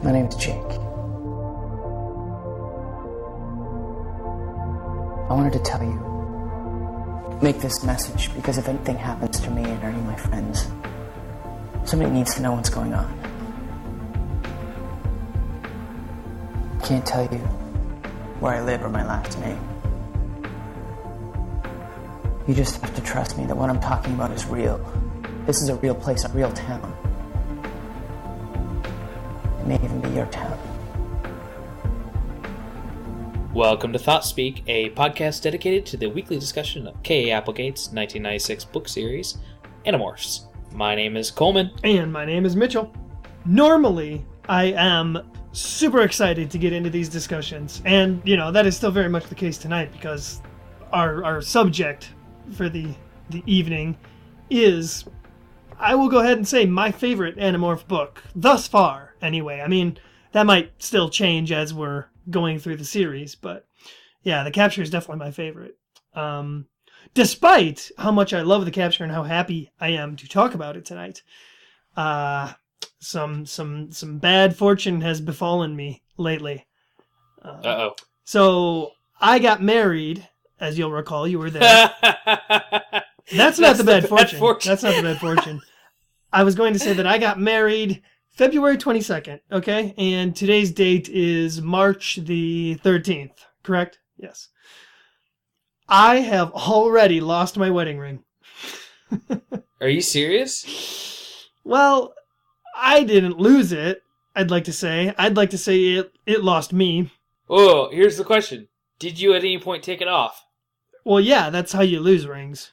My name's Jake. I wanted to tell you, make this message, because if anything happens to me and any of my friends, somebody needs to know what's going on. I can't tell you where I live or my last name. You just have to trust me that what I'm talking about is real. This is a real place, a real town. It may even be your town. Welcome to Thoughtspeak, a podcast dedicated to the weekly discussion of K.A. Applegate's 1996 book series, Animorphs. My name is Coleman. And my name is Mitchell. Normally, I am super excited to get into these discussions. And, that is still very much the case tonight because our subject for the evening is, I will go ahead and say, my favorite Animorph book, thus far, anyway. I mean, that might still change as we're going through the series, but yeah, the capture is definitely my favorite. Despite how much I love the capture and how happy I am to talk about it tonight, some bad fortune has befallen me lately. So I got married, as you'll recall, you were there. That's not the bad fortune. That's not the bad fortune. I was going to say that I got married February 22nd, okay? And today's date is March the 13th, correct? Yes. I have already lost my wedding ring. Are you serious? Well, I didn't lose it, I'd like to say. I'd like to say it lost me. Oh, here's the question. Did you at any point take it off? Well, yeah, that's how you lose rings.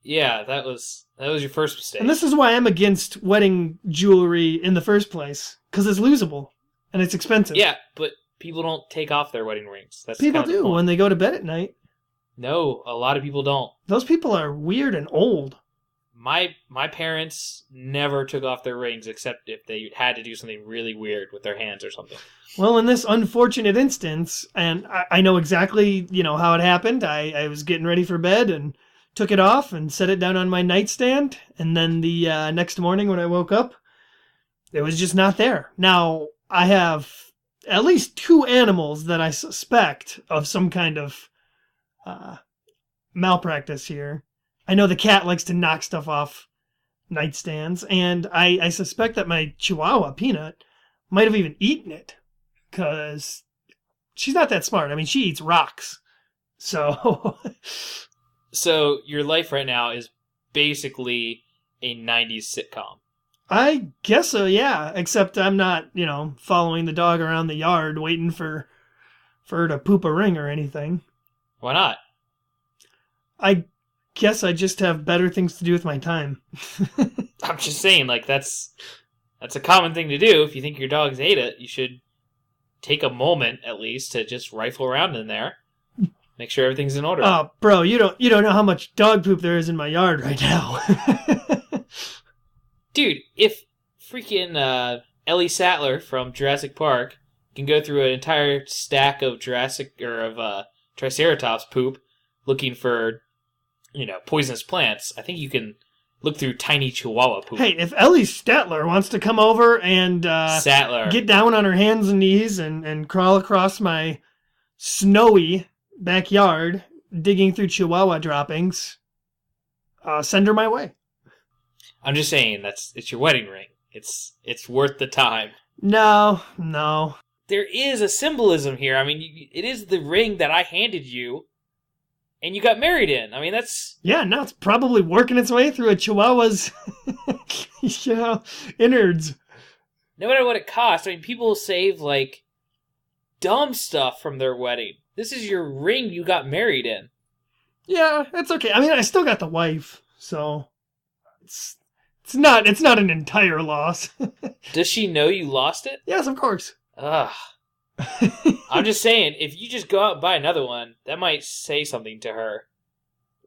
Yeah, that was your first mistake. And this is why I'm against wedding jewelry in the first place, because it's losable and it's expensive. Yeah, but people don't take off their wedding rings. That's people kind of do when they go to bed at night. No, a lot of people don't. Those people are weird and old. My parents never took off their rings except if they had to do something really weird with their hands or something. Well, in this unfortunate instance, and I know exactly, how it happened. I was getting ready for bed and took it off and set it down on my nightstand. And then the next morning when I woke up, it was just not there. Now, I have at least 2 animals that I suspect of some kind of malpractice here. I know the cat likes to knock stuff off nightstands, and I suspect that my Chihuahua, Peanut, might have even eaten it, because she's not that smart. I mean, she eats rocks. So... So your life right now is basically a 90s sitcom. I guess so, yeah, except I'm not, following the dog around the yard waiting for her to poop a ring or anything. Why not? I guess I just have better things to do with my time. I'm just saying, that's a common thing to do. If you think your dog's ate it, you should take a moment, at least, to just rifle around in there. Make sure everything's in order. Oh, bro, you don't know how much dog poop there is in my yard right now. Dude, if freaking Ellie Sattler from Jurassic Park can go through an entire stack of Triceratops poop looking for, poisonous plants, I think you can look through tiny Chihuahua poop. Hey, if Ellie Statler wants to come over and get down on her hands and knees and crawl across my snowy backyard, digging through Chihuahua droppings, send her my way. I'm just saying, it's your wedding ring. It's worth the time. No. There is a symbolism here. I mean, it is the ring that I handed you, and you got married in. I mean, that's... Yeah, now it's probably working its way through a Chihuahua's, innards. No matter what it costs, I mean, people save, dumb stuff from their wedding. This is your ring you got married in. Yeah, it's okay. I mean, I still got the wife, so it's not an entire loss. Does she know you lost it? Yes, of course. Ugh. I'm just saying, if you just go out and buy another one, that might say something to her,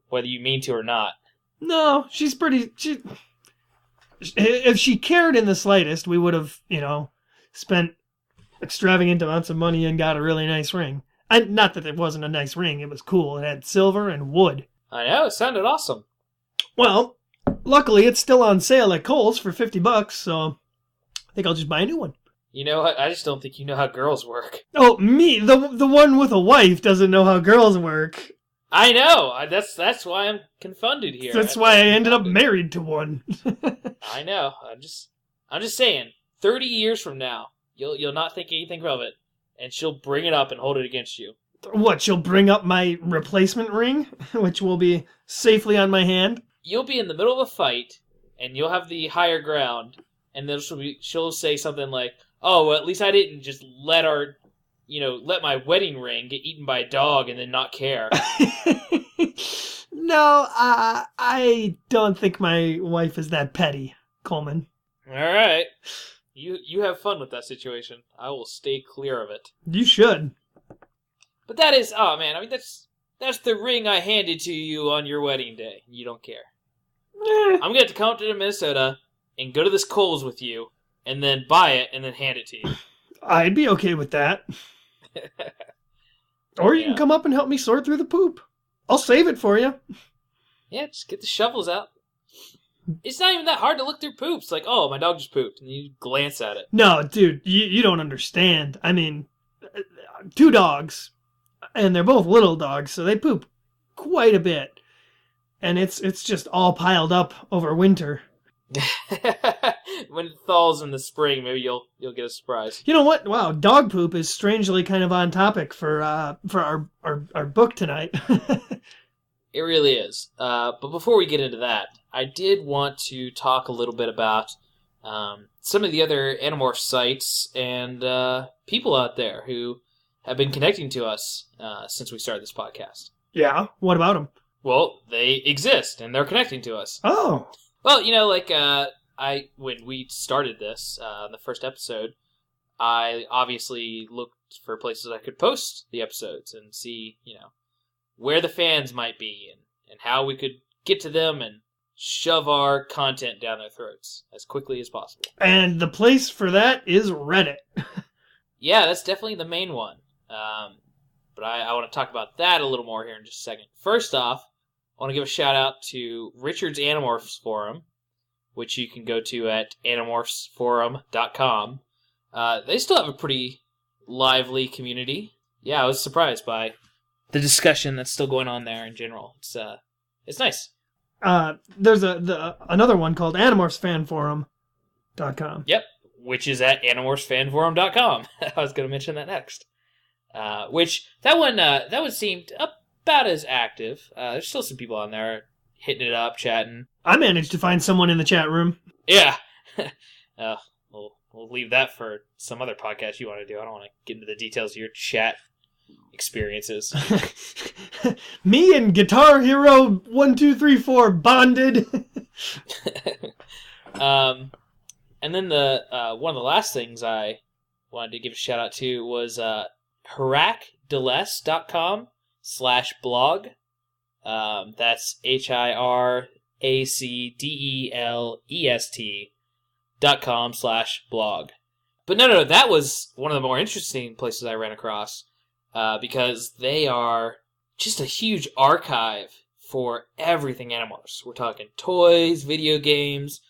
whether you mean to or not. No, she's pretty... If she cared in the slightest, we would have, spent extravagant amounts of money and got a really nice ring. Not that it wasn't a nice ring. It was cool. It had silver and wood. I know. It sounded awesome. Well, luckily it's still on sale at Kohl's for $50, so I think I'll just buy a new one. You know, I just don't think you know how girls work. Oh, me, the one with a wife doesn't know how girls work. I know. That's why I'm confounded here. That's why I ended up married to one. I know. I'm just saying. 30 years from now, you'll not think anything of it, and she'll bring it up and hold it against you. What? She'll bring up my replacement ring, which will be safely on my hand. You'll be in the middle of a fight, and you'll have the higher ground, and then she'll say something like, "Oh, well, at least I didn't just let my wedding ring get eaten by a dog and then not care." No, I don't think my wife is that petty, Coleman. All right. You have fun with that situation. I will stay clear of it. You should. But that is, oh man, I mean, that's the ring I handed to you on your wedding day. You don't care. I'm going to have to come up to Minnesota and go to this Kohl's with you, and then buy it, and then hand it to you. I'd be okay with that. Or you can come up and help me sort through the poop. I'll save it for you. Yeah, just get the shovels out. It's not even that hard to look through poops. Like, oh, my dog just pooped, and you glance at it. No, dude, you don't understand. I mean, 2 dogs, and they're both little dogs, so they poop quite a bit. And it's just all piled up over winter. When it thaws in the spring, maybe you'll get a surprise. You know what? Wow, dog poop is strangely kind of on topic for our book tonight. It really is. But before we get into that, I did want to talk a little bit about some of the other Animorph sites and people out there who have been connecting to us since we started this podcast. Yeah? What about them? Well, they exist, and they're connecting to us. Oh. Well, you know, like, when we started this, the first episode, I obviously looked for places I could post the episodes and see, you know, where the fans might be and how we could get to them and shove our content down their throats as quickly as possible. And the place for that is Reddit. Yeah, that's definitely the main one. But I want to talk about that a little more here in just a second. First off, I want to give a shout out to Richard's Animorphs Forum, which you can go to at animorphsforum.com. They still have a pretty lively community. Yeah, I was surprised by the discussion that's still going on there in general. It's nice. There's another one called animorphsfanforum.com. Yep, which is at animorphsfanforum.com. I was going to mention that next. Which that one seemed about as active. There's still some people on there hitting it up, chatting. I managed to find someone in the chat room. Yeah. We'll leave that for some other podcast you want to do. I don't want to get into the details of your chat experiences. Me and Guitar Hero 1234 bonded. And then the one of the last things I wanted to give a shout out to was hiracdelest.com/blog. That's hiracdelest.com/blog. But no, that was one of the more interesting places I ran across, because they are just a huge archive for everything Animorphs. We're talking toys, video games,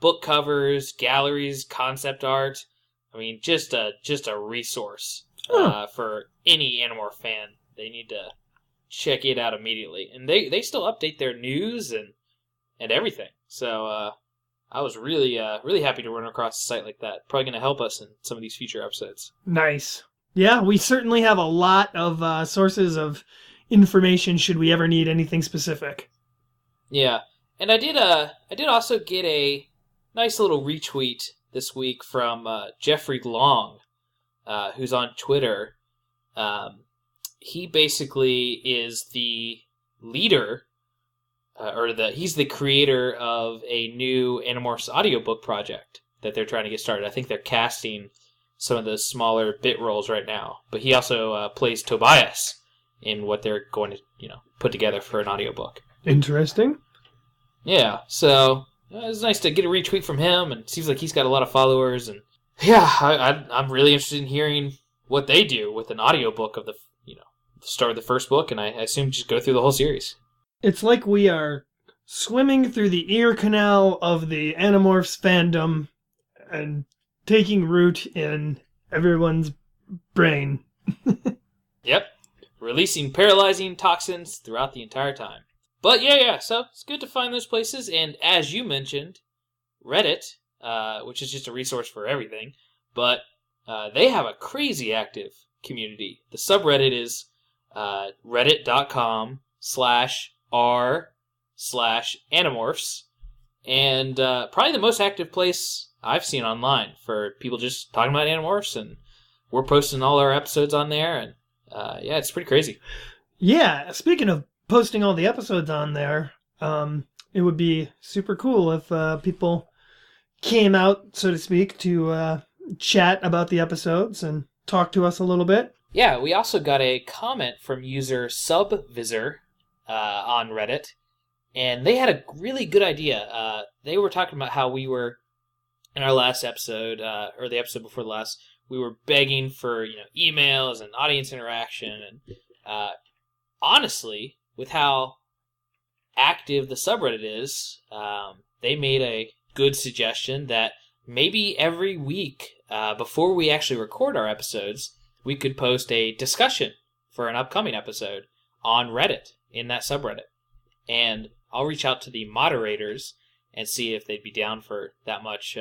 book covers, galleries, concept art. I mean, just a resource for any Animorph fan. They need to check it out immediately. And they still update their news and everything. So I was really happy to run across a site like that. Probably going to help us in some of these future episodes. Nice. Yeah, we certainly have a lot of sources of information should we ever need anything specific. Yeah, and I did also get a nice little retweet this week from Jeffrey Long, who's on Twitter. He basically is the leader, he's the creator of a new Animorphs audiobook project that they're trying to get started. I think they're casting some of the smaller bit roles right now, but he also plays Tobias in what they're going to, put together for an audiobook. Interesting. Yeah, so it was nice to get a retweet from him, and it seems like he's got a lot of followers, and yeah, I'm really interested in hearing what they do with an audiobook of the start of the first book, and I assume just go through the whole series. It's like we are swimming through the ear canal of the Animorphs fandom and taking root in everyone's brain. Yep. Releasing paralyzing toxins throughout the entire time. But yeah, so it's good to find those places. And as you mentioned, Reddit, which is just a resource for everything, but they have a crazy active community. The subreddit is reddit.com/r/Animorphs. And probably the most active place I've seen online for people just talking about Animorphs, and we're posting all our episodes on there, and yeah, it's pretty crazy. Yeah, speaking of posting all the episodes on there, it would be super cool if people came out, so to speak, to chat about the episodes and talk to us a little bit. Yeah, we also got a comment from user Subvisor on Reddit, and they had a really good idea. They were talking about how we were, in our last episode, or the episode before the last, we were begging for emails and audience interaction, and honestly, with how active the subreddit is, they made a good suggestion that maybe every week, before we actually record our episodes, we could post a discussion for an upcoming episode on Reddit in that subreddit. And I'll reach out to the moderators and see if they'd be down for that much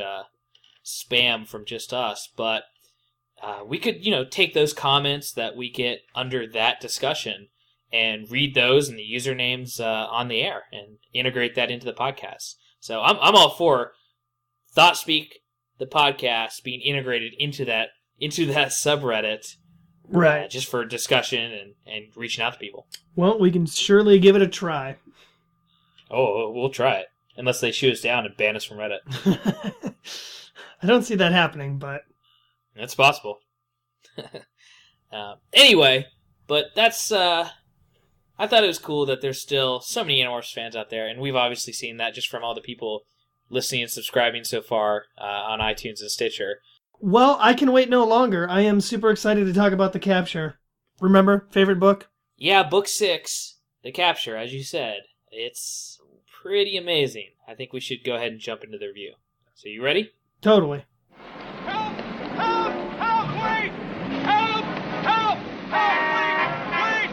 spam from just us. But we could, take those comments that we get under that discussion and read those and the usernames on the air and integrate that into the podcast. So I'm all for Thoughtspeak, the podcast, being integrated into that subreddit, right? Just for discussion and reaching out to people. Well, we can surely give it a try. Oh, we'll try it, unless they shoot us down and ban us from Reddit. I don't see that happening, but that's possible. Anyway, but that's. I thought it was cool that there's still so many Animorphs fans out there, and we've obviously seen that just from all the people listening and subscribing so far on iTunes and Stitcher. Well, I can wait no longer. I am super excited to talk about The Capture. Remember, favorite book? Yeah, book 6, The Capture, as you said. It's pretty amazing. I think we should go ahead and jump into the review. So you ready? Totally. Help! Help! Help! Wait! Help! Help! Help!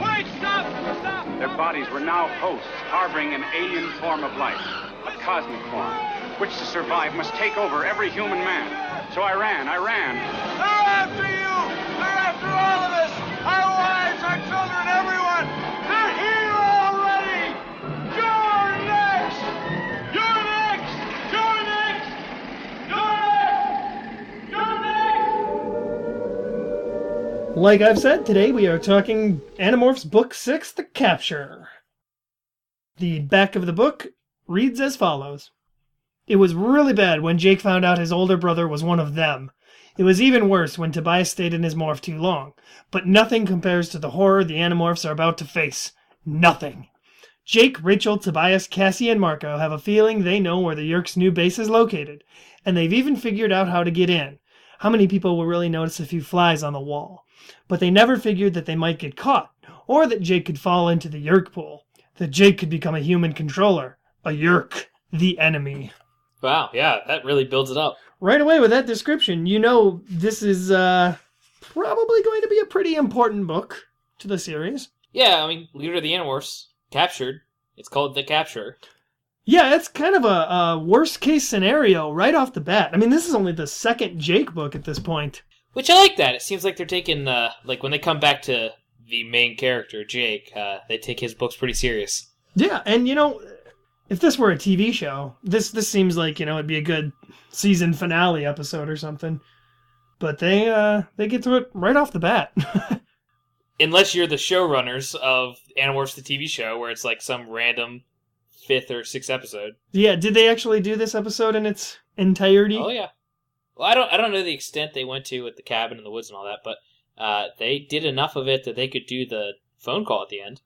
Wait! Stop! Stop! Their bodies were now hosts, harboring an alien form of life, a cosmic form, which to survive must take over every human man. So I ran. They're after you! They're after all of us! Our wives, our children, everyone! They're here already! You're next! You're next! You're next! You're next! You're next! Like I've said, today we are talking Animorphs Book 6, The Capture. The back of the book reads as follows. It was really bad when Jake found out his older brother was one of them. It was even worse when Tobias stayed in his morph too long. But nothing compares to the horror the Animorphs are about to face. Nothing. Jake, Rachel, Tobias, Cassie, and Marco have a feeling they know where the Yeerk's new base is located, and they've even figured out how to get in. How many people will really notice a few flies on the wall? But they never figured that they might get caught, or that Jake could fall into the Yeerk pool. That Jake could become a human controller. A Yeerk, the enemy. Wow, yeah, that really builds it up. Right away with that description, this is probably going to be a pretty important book to the series. Yeah, I mean, Leader of the Animorphs, captured. It's called The Capture. Yeah, it's kind of a worst-case scenario right off the bat. I mean, this is only the second Jake book at this point. Which I like that. It seems like they're taking, when they come back to the main character, Jake, they take his books pretty serious. Yeah, and if this were a TV show, this seems like, it'd be a good season finale episode or something. But they get to it right off the bat. Unless you're the showrunners of Animorphs the TV show, where it's like some random 5th or 6th episode. Yeah, did they actually do this episode in its entirety? Oh yeah. Well, I don't know the extent they went to with the cabin in the woods and all that, but they did enough of it that they could do the phone call at the end.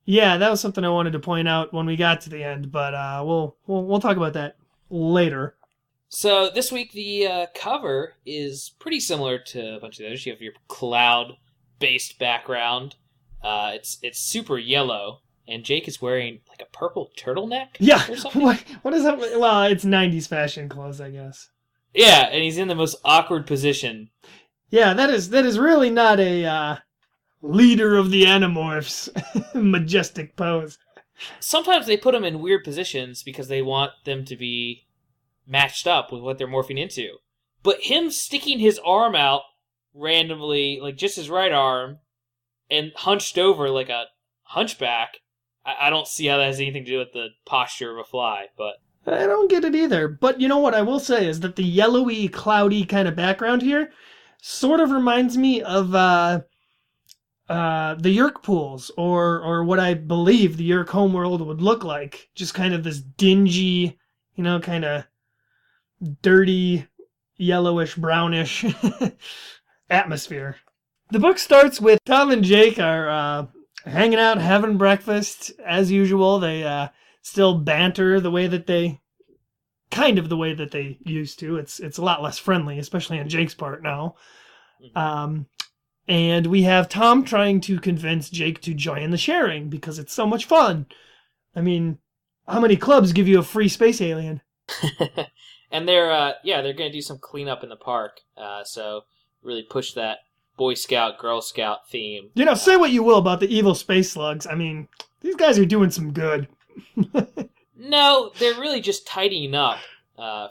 Yeah, that was something I wanted to point out when we got to the end, but we'll talk about that later. So this week the cover is pretty similar to a bunch of the others. You have your cloud-based background. It's super yellow, and Jake is wearing like a purple turtleneck. Yeah. Or something. What is that? Well, it's 90s fashion clothes, I guess. Yeah, and he's in the most awkward position. Yeah, that is really not a leader of the Animorphs majestic pose. Sometimes they put him in weird positions because they want them to be matched up with what they're morphing into. But him sticking his arm out randomly, like just his right arm, and hunched over like a hunchback, I don't see how that has anything to do with the posture of a fly, but... I don't get it either. But you know what I will say is that the yellowy, cloudy kind of background here sort of reminds me of the Yerk pools, or what I believe the Yerk homeworld would look like. Just kind of this dingy, kind of dirty, yellowish, brownish atmosphere. The book starts with Tom and Jake are hanging out, having breakfast. As usual, they still banter the way that they used to. It's a lot less friendly, especially on Jake's part now. And we have Tom trying to convince Jake to join the sharing because it's so much fun. I mean, how many clubs give you a free space alien? And they're going to do some cleanup in the park. So really push that Boy Scout, Girl Scout theme. Say what you will about the evil space slugs. I mean, these guys are doing some good. No, they're really just tidying up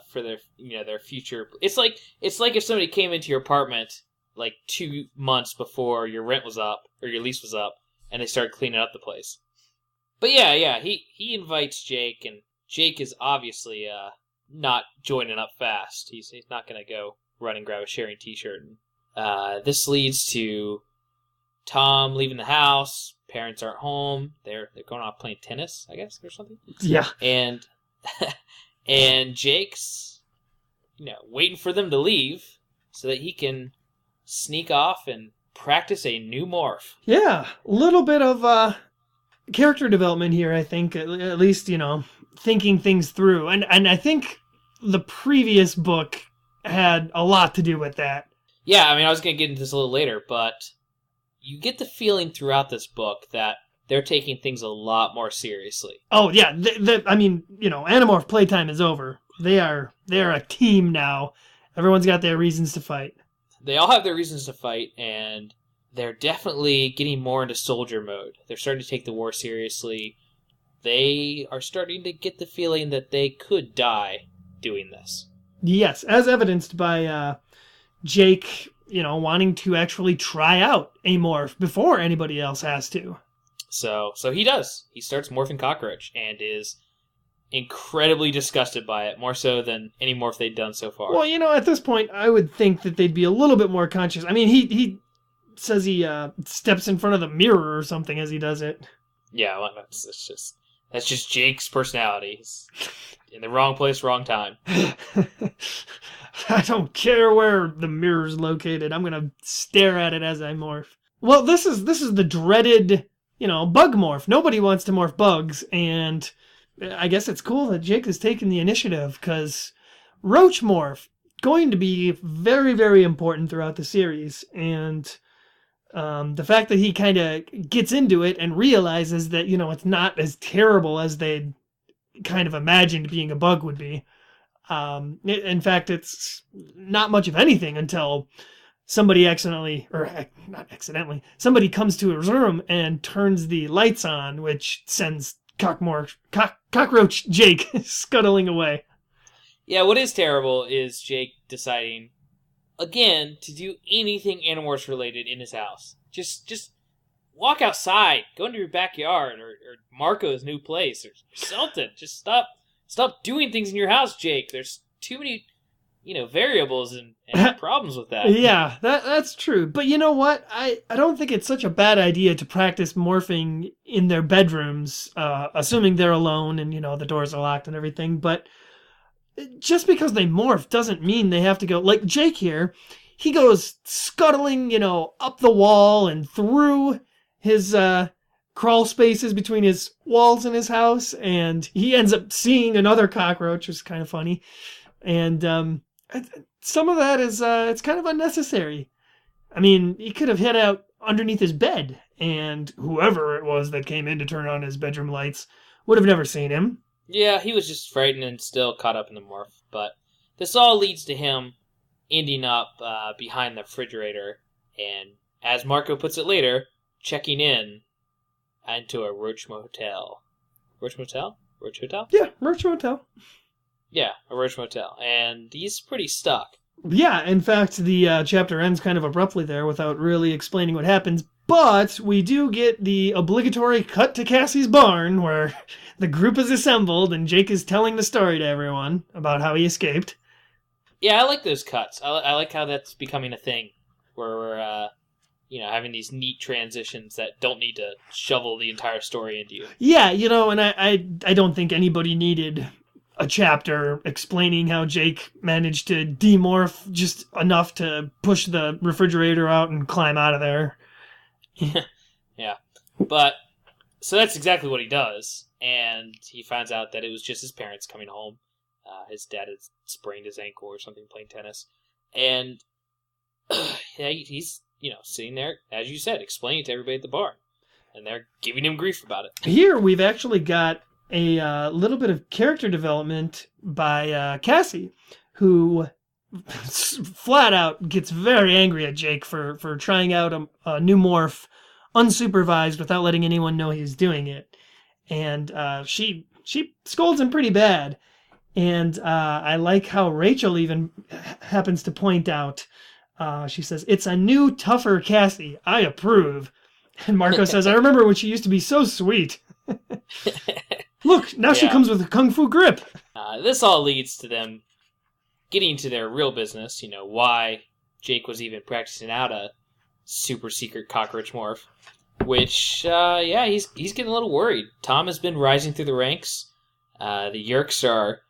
for their future. It's like if somebody came into your apartment like 2 months before your rent was up or your lease was up, and they started cleaning up the place. But yeah, he invites Jake, and Jake is obviously not joining up fast. He's not going to go run and grab a sharing T-shirt. This leads to Tom leaving the house. Parents aren't home. They're going off playing tennis, I guess, or something. Yeah. And Jake's waiting for them to leave so that he can sneak off and practice a new morph. Yeah, a little bit of character development here, I think. At least, thinking things through. And I think the previous book had a lot to do with that. Yeah, I mean, I was going to get into this a little later, but you get the feeling throughout this book that they're taking things a lot more seriously. Oh, yeah. Animorph playtime is over. They are a team now. Everyone's got their reasons to fight. They all have their reasons to fight, and they're definitely getting more into soldier mode. They're starting to take the war seriously. They are starting to get the feeling that they could die doing this. Yes, as evidenced by Jake, wanting to actually try out a morph before anybody else has to. So he does. He starts morphing Cockroach and is incredibly disgusted by it, more so than any morph they've done so far. Well, at this point, I would think that they'd be a little bit more conscious. I mean, he says he steps in front of the mirror or something as he does it. Yeah, well, that's just Jake's personality. He's in the wrong place, wrong time. I don't care where the mirror's located. I'm gonna stare at it as I morph. Well, this is the dreaded, bug morph. Nobody wants to morph bugs, and I guess it's cool that Jake is taking the initiative, because Roach morph going to be very, very important throughout the series, and the fact that he kind of gets into it and realizes that it's not as terrible as they'd kind of imagined being a bug would be. In fact, it's not much of anything until somebody somebody comes to his room and turns the lights on, which sends Cockroach Jake scuttling away. Yeah, what is terrible is Jake deciding, again, to do anything Animorphs related in his house. Just walk outside, go into your backyard, or Marco's new place, or something. Just stop doing things in your house, Jake. There's too many, variables and problems with that. Yeah, that's true. But you know what? I don't think it's such a bad idea to practice morphing in their bedrooms, assuming they're alone and, the doors are locked and everything. But just because they morph doesn't mean they have to go... Like Jake here, he goes scuttling, up the wall and through his crawl spaces between his walls in his house, and he ends up seeing another cockroach, which is kind of funny. And some of that is it's kind of unnecessary. I mean, he could have hid out underneath his bed, and whoever it was that came in to turn on his bedroom lights would have never seen him. Yeah, he was just frightened and still caught up in the morph. But this all leads to him ending up behind the refrigerator, and as Marco puts it later, checking in into a Roach Motel. Roach Motel? Roach Hotel? Yeah, Roach Motel. Yeah, a Roach Motel. And he's pretty stuck. Yeah, in fact, the chapter ends kind of abruptly there without really explaining what happens, but we do get the obligatory cut to Cassie's barn where the group is assembled and Jake is telling the story to everyone about how he escaped. Yeah, I like those cuts. I like how that's becoming a thing, where we're, having these neat transitions that don't need to shovel the entire story into you. Yeah, and I don't think anybody needed a chapter explaining how Jake managed to demorph just enough to push the refrigerator out and climb out of there. Yeah. But, so that's exactly what he does, and he finds out that it was just his parents coming home. His dad had sprained his ankle or something playing tennis. And he's, sitting there, as you said, explaining to everybody at the bar. And they're giving him grief about it. Here we've actually got a little bit of character development by Cassie, who flat out gets very angry at Jake for trying out a new morph unsupervised without letting anyone know he's doing it. And she scolds him pretty bad. And I like how Rachel even happens to point out, she says, "It's a new, tougher Cassie. I approve." And Marco says, "I remember when she used to be so sweet." Look, now she comes with a kung fu grip. This all leads to them getting to their real business, why Jake was even practicing out a super secret cockroach morph. Which, he's getting a little worried. Tom has been rising through the ranks. The Yerks are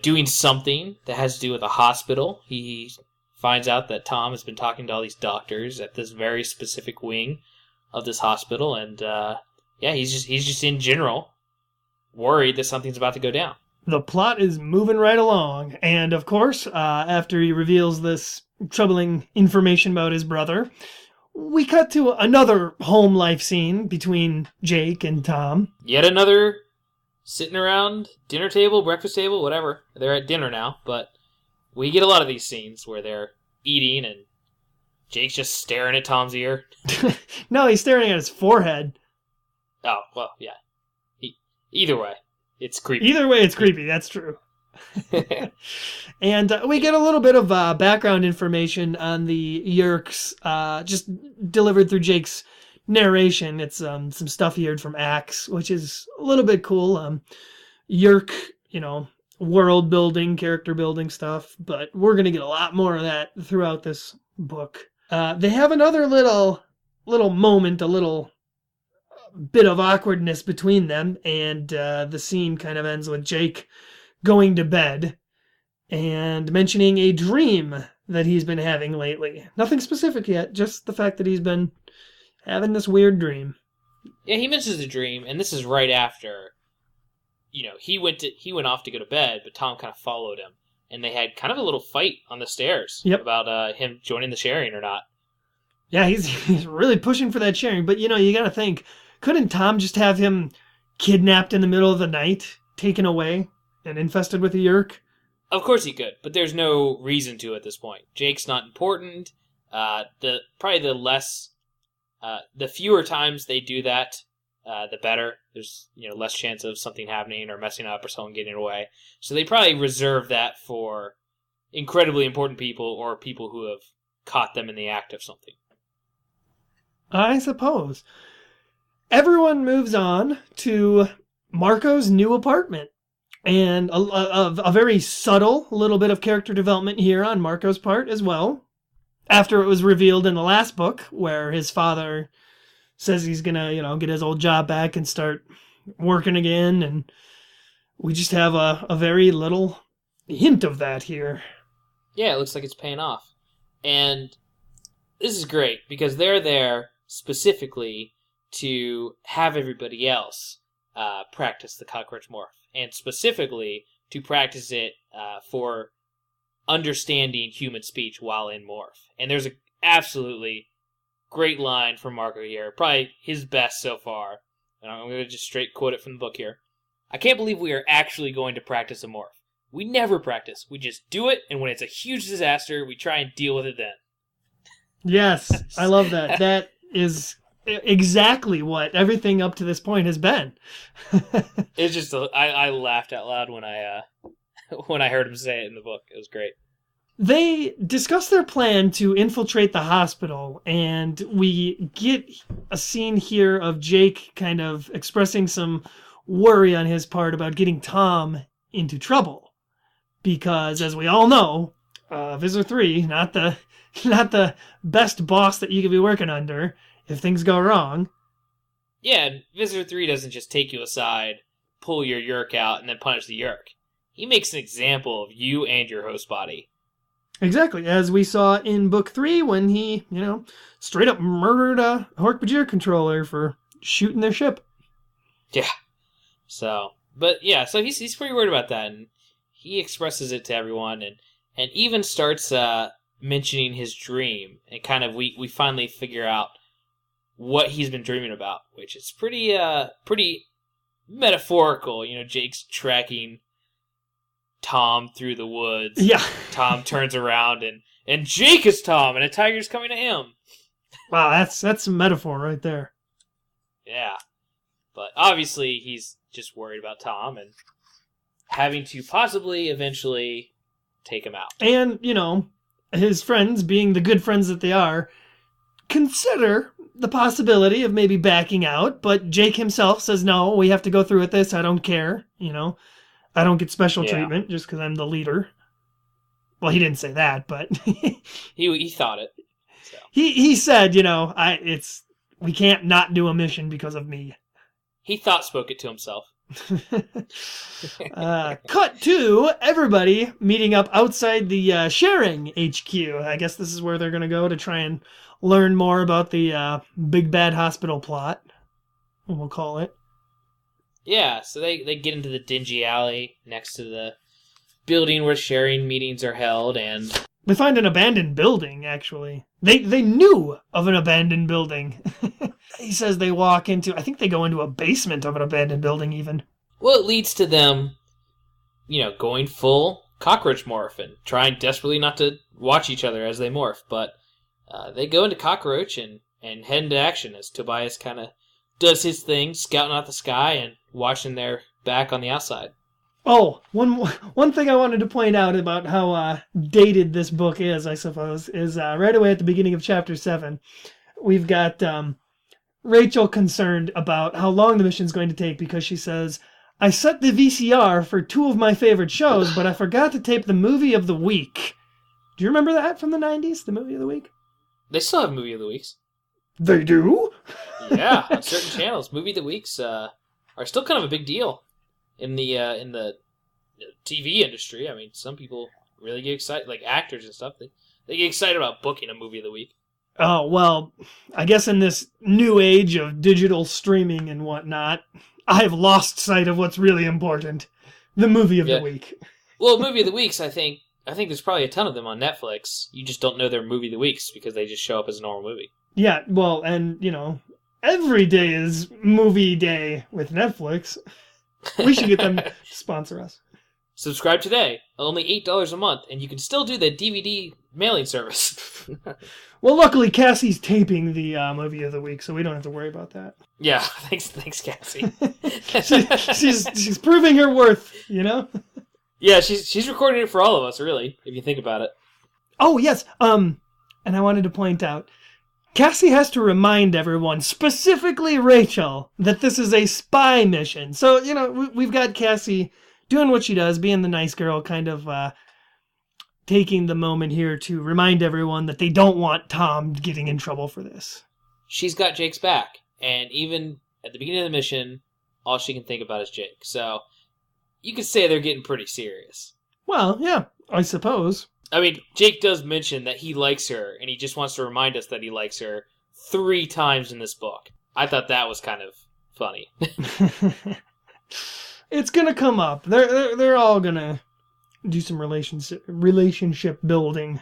doing something that has to do with a hospital. He finds out that Tom has been talking to all these doctors at this very specific wing of this hospital, and he's just in general worried that something's about to go down. The plot is moving right along, and of course, after he reveals this troubling information about his brother, we cut to another home life scene between Jake and Tom. Yet another sitting around dinner table, breakfast table, whatever. They're at dinner now, but we get a lot of these scenes where they're eating and Jake's just staring at Tom's ear. No, he's staring at his forehead. Oh, well, yeah. Either way, it's creepy. Either way, it's creepy. That's true. And we get a little bit of background information on the Yerks, just delivered through Jake's narration. It's some stuff he heard from Axe, which is a little bit cool. Yerk, world building, character building stuff, but we're going to get a lot more of that throughout this book. They have another little moment, a little bit of awkwardness between them, and the scene kind of ends with Jake going to bed and mentioning a dream that he's been having lately. Nothing specific yet, just the fact that he's been having this weird dream. Yeah, he mentions the dream, and this is right after, he went off to go to bed, but Tom kind of followed him, and they had kind of a little fight on the stairs about him joining the sharing or not. Yeah, he's really pushing for that sharing, but you got to think, couldn't Tom just have him kidnapped in the middle of the night, taken away, and infested with a Yerk? Of course he could, but there's no reason to at this point. Jake's not important. The fewer times they do that, the better. There's less chance of something happening or messing up or someone getting away. So they probably reserve that for incredibly important people or people who have caught them in the act of something. I suppose. Everyone moves on to Marco's new apartment. And a very subtle little bit of character development here on Marco's part as well. After it was revealed in the last book, where his father says he's gonna, get his old job back and start working again, and we just have a very little hint of that here. Yeah, it looks like it's paying off. And this is great, because they're there specifically to have everybody else practice the cockroach morph, and specifically to practice it for understanding human speech while in morph. And there's an absolutely great line from Marco here, probably his best so far, and I'm going to just straight quote it from the book here. "I can't believe we are actually going to practice a morph. we never practice. We just do it, and when it's a huge disaster, we try and deal with it then. Yes, I love that. That is exactly what everything up to this point has been. It's just, I laughed out loud when I heard him say it in the book. It was great. They discuss their plan to infiltrate the hospital, and we get a scene here of Jake kind of expressing some worry on his part about getting Tom into trouble. Because, as we all know, Visitor 3, not the best boss that you could be working under if things go wrong. Yeah, Visitor 3 doesn't just take you aside, pull your yerk out, and then punish the yerk. He makes an example of you and your host body. Exactly, as we saw in Book 3 when he, straight up murdered a Hork-Bajir controller for shooting their ship. Yeah. So he's pretty worried about that, and he expresses it to everyone, and even starts mentioning his dream, and kind of we finally figure out what he's been dreaming about, which is pretty metaphorical. Jake's tracking Tom through the woods. Yeah. Tom turns around and Jake is Tom, and a tiger's coming to him. Wow, that's a metaphor right there. Yeah. But obviously he's just worried about Tom and having to possibly eventually take him out. And, his friends, being the good friends that they are, consider the possibility of maybe backing out, but Jake himself says, no, we have to go through with this. I don't care. I don't get special treatment just because I'm the leader. Well, he didn't say that, but he thought it. So. He said, we can't not do a mission because of me. He spoke it to himself. Cut to everybody meeting up outside the Sharing HQ. I guess this is where they're going to go to try and learn more about the big bad hospital plot, we'll call it. Yeah, so they get into the dingy alley next to the building where Sharing meetings are held, and they find an abandoned building, actually. They knew of an abandoned building. He says they walk into, I think they go into a basement of an abandoned building, even. Well, it leads to them, going full cockroach morph and trying desperately not to watch each other as they morph. But they go into cockroach and head into action as Tobias kind of does his thing, scouting out the sky and watching their back on the outside. Oh, one thing I wanted to point out about how dated this book is, I suppose, is right away at the beginning of Chapter 7, we've got Rachel concerned about how long the mission's going to take because she says, I set the VCR for 2 of my favorite shows, but I forgot to tape the movie of the week. Do you remember that from the 90s, the movie of the week? They still have movie of the weeks. They do? Yeah, on certain channels. Movie of the weeks are still kind of a big deal in the TV industry. I mean, some people really get excited, like actors and stuff. They get excited about booking a movie of the week. Oh, well, I guess in this new age of digital streaming and whatnot, I've lost sight of what's really important. The movie of the week. Well, movie of the weeks, I think there's probably a ton of them on Netflix. You just don't know they're movie of the weeks because they just show up as a normal movie. Yeah, well, and, every day is movie day with Netflix. We should get them to sponsor us. Subscribe today. Only $8 a month, and you can still do the DVD mailing service. Well, luckily, Cassie's taping the movie of the week, so we don't have to worry about that. Yeah, thanks, Cassie. she's proving her worth, Yeah, she's recording it for all of us, really, if you think about it. Oh, yes. And I wanted to point out, Cassie has to remind everyone, specifically Rachel, that this is a spy mission. So, we've got Cassie doing what she does, being the nice girl, kind of taking the moment here to remind everyone that they don't want Tom getting in trouble for this. She's got Jake's back, and even at the beginning of the mission, all she can think about is Jake. So, you could say they're getting pretty serious. Well, yeah, I suppose. I mean, Jake does mention that he likes her, and he just wants to remind us that he likes her 3 times in this book. I thought that was kind of funny. It's gonna come up. They're all gonna do some relationship building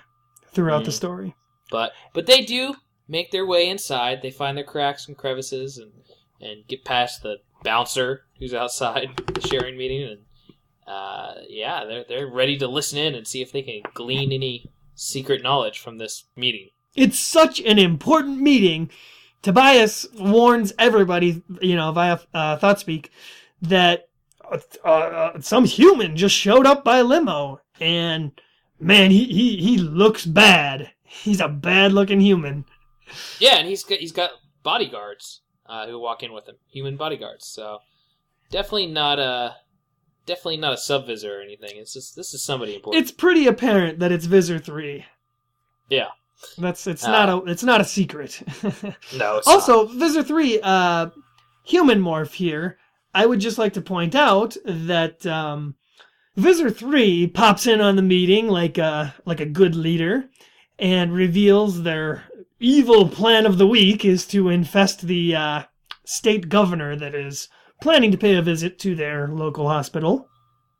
throughout the story. But they do make their way inside. They find their cracks and crevices and get past the bouncer who's outside the Sharing meeting, they're ready to listen in and see if they can glean any secret knowledge from this meeting. It's such an important meeting. Tobias warns everybody, via Thoughtspeak, that some human just showed up by limo, and man, he looks bad. He's a bad-looking human. Yeah, and he's got bodyguards who walk in with him, human bodyguards. So definitely not a sub-Visor or anything. It's just this is somebody important. It's pretty apparent that it's Visor 3. Yeah, it's not a secret. No. It's also, not. Visor 3, human morph here. I would just like to point out that Visor 3 pops in on the meeting like a good leader and reveals their evil plan of the week is to infest the state governor that is planning to pay a visit to their local hospital.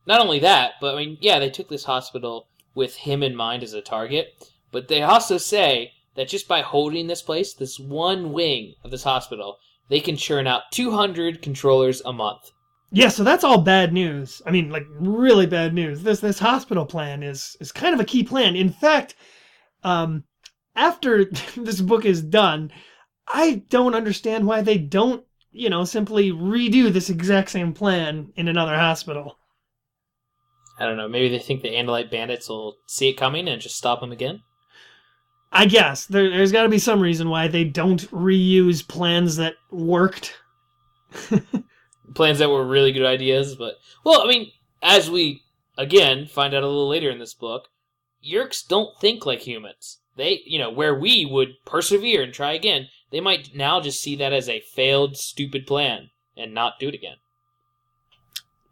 Not only that, but I mean, yeah, they took this hospital with him in mind as a target, but they also say that just by holding this place, this one wing of this hospital, they can churn out 200 controllers a month. Yeah, so that's all bad news. I mean, like, really bad news. This hospital plan is kind of a key plan. In fact, after this book is done, I don't understand why they don't, simply redo this exact same plan in another hospital. I don't know, maybe they think the Andalite bandits will see it coming and just stop them again? I guess. There's got to be some reason why they don't reuse plans that worked. Plans that were really good ideas, but... Well, I mean, as we, again, find out a little later in this book, Yeerks don't think like humans. They, where we would persevere and try again, they might now just see that as a failed, stupid plan and not do it again.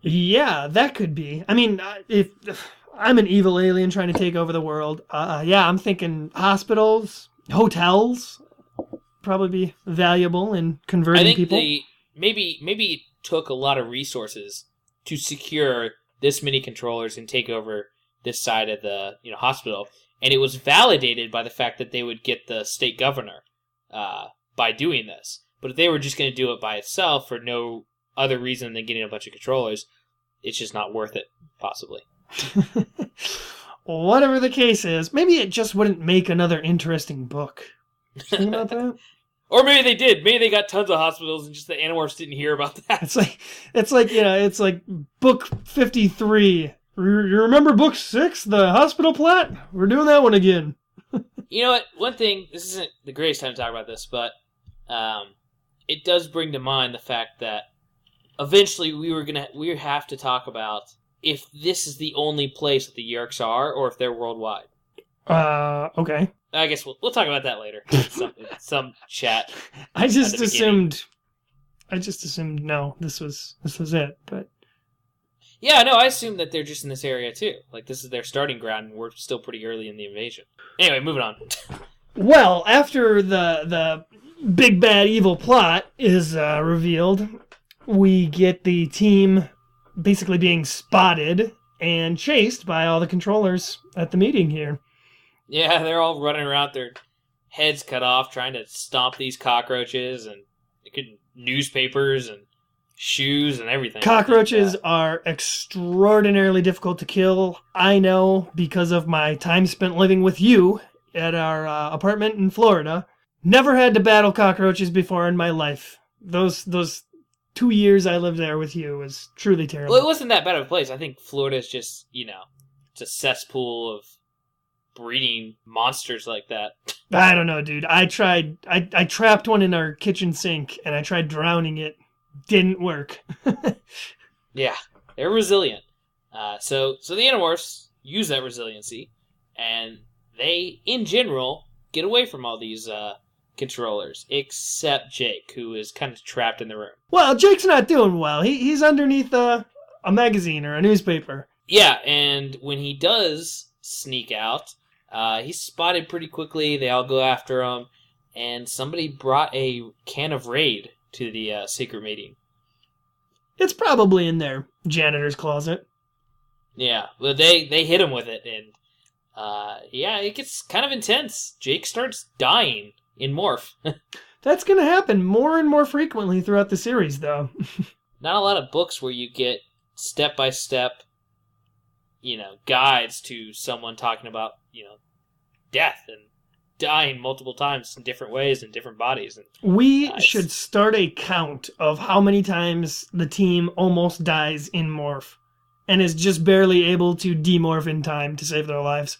Yeah, that could be. I mean, if I'm an evil alien trying to take over the world, I'm thinking hospitals, hotels, probably be valuable in converting people. Maybe it took a lot of resources to secure this many controllers and take over this side of the hospital, and it was validated by the fact that they would get the state governor by doing this. But if they were just going to do it by itself for no other reason than getting a bunch of controllers, it's just not worth it, possibly. Whatever the case is, maybe it just wouldn't make another interesting book. Think about that? Or maybe they did. Maybe they got tons of hospitals and just the Animorphs didn't hear about that. It's like book 53. You remember book 6, the hospital plot? We're doing that one again. You know what? One thing, this isn't the greatest time to talk about this, but it does bring to mind the fact that eventually we have to talk about if this is the only place that the Yeerks are, or if they're worldwide. Okay. I guess we'll talk about that later. Some chat. I just assumed no, this was it, but yeah, no, I assume that they're just in this area too. Like this is their starting ground, and we're still pretty early in the invasion. Anyway, moving on. Well, after the big bad evil plot is revealed, we get the team basically being spotted and chased by all the controllers at the meeting here. Yeah, they're all running around, their heads cut off, trying to stomp these cockroaches, and newspapers and shoes and everything. Cockroaches are extraordinarily difficult to kill. I know because of my time spent living with you at our apartment in Florida. Never had to battle cockroaches before in my life. Those 2 years I lived there with you was truly terrible. Well, it wasn't that bad of a place. I think Florida's just, it's a cesspool of breeding monsters like that. I don't know, dude. I trapped one in our kitchen sink, and I tried drowning it. Didn't work. Yeah, they're resilient. So the Animorphs use that resiliency, and they, in general, get away from all these controllers, except Jake, who is kind of trapped in the room. Well, Jake's not doing well. He's underneath a magazine or a newspaper. Yeah, and when he does sneak out, he's spotted pretty quickly. They all go after him, and somebody brought a can of Raid to the secret meeting. It's probably in their janitor's closet. Yeah, well, they hit him with it, and it gets kind of intense. Jake starts dying in Morph. That's going to happen more and more frequently throughout the series, though. Not a lot of books where you get step-by-step guides to someone talking about, death and dying multiple times in different ways in different bodies. And we should start a count of how many times the team almost dies in Morph and is just barely able to demorph in time to save their lives.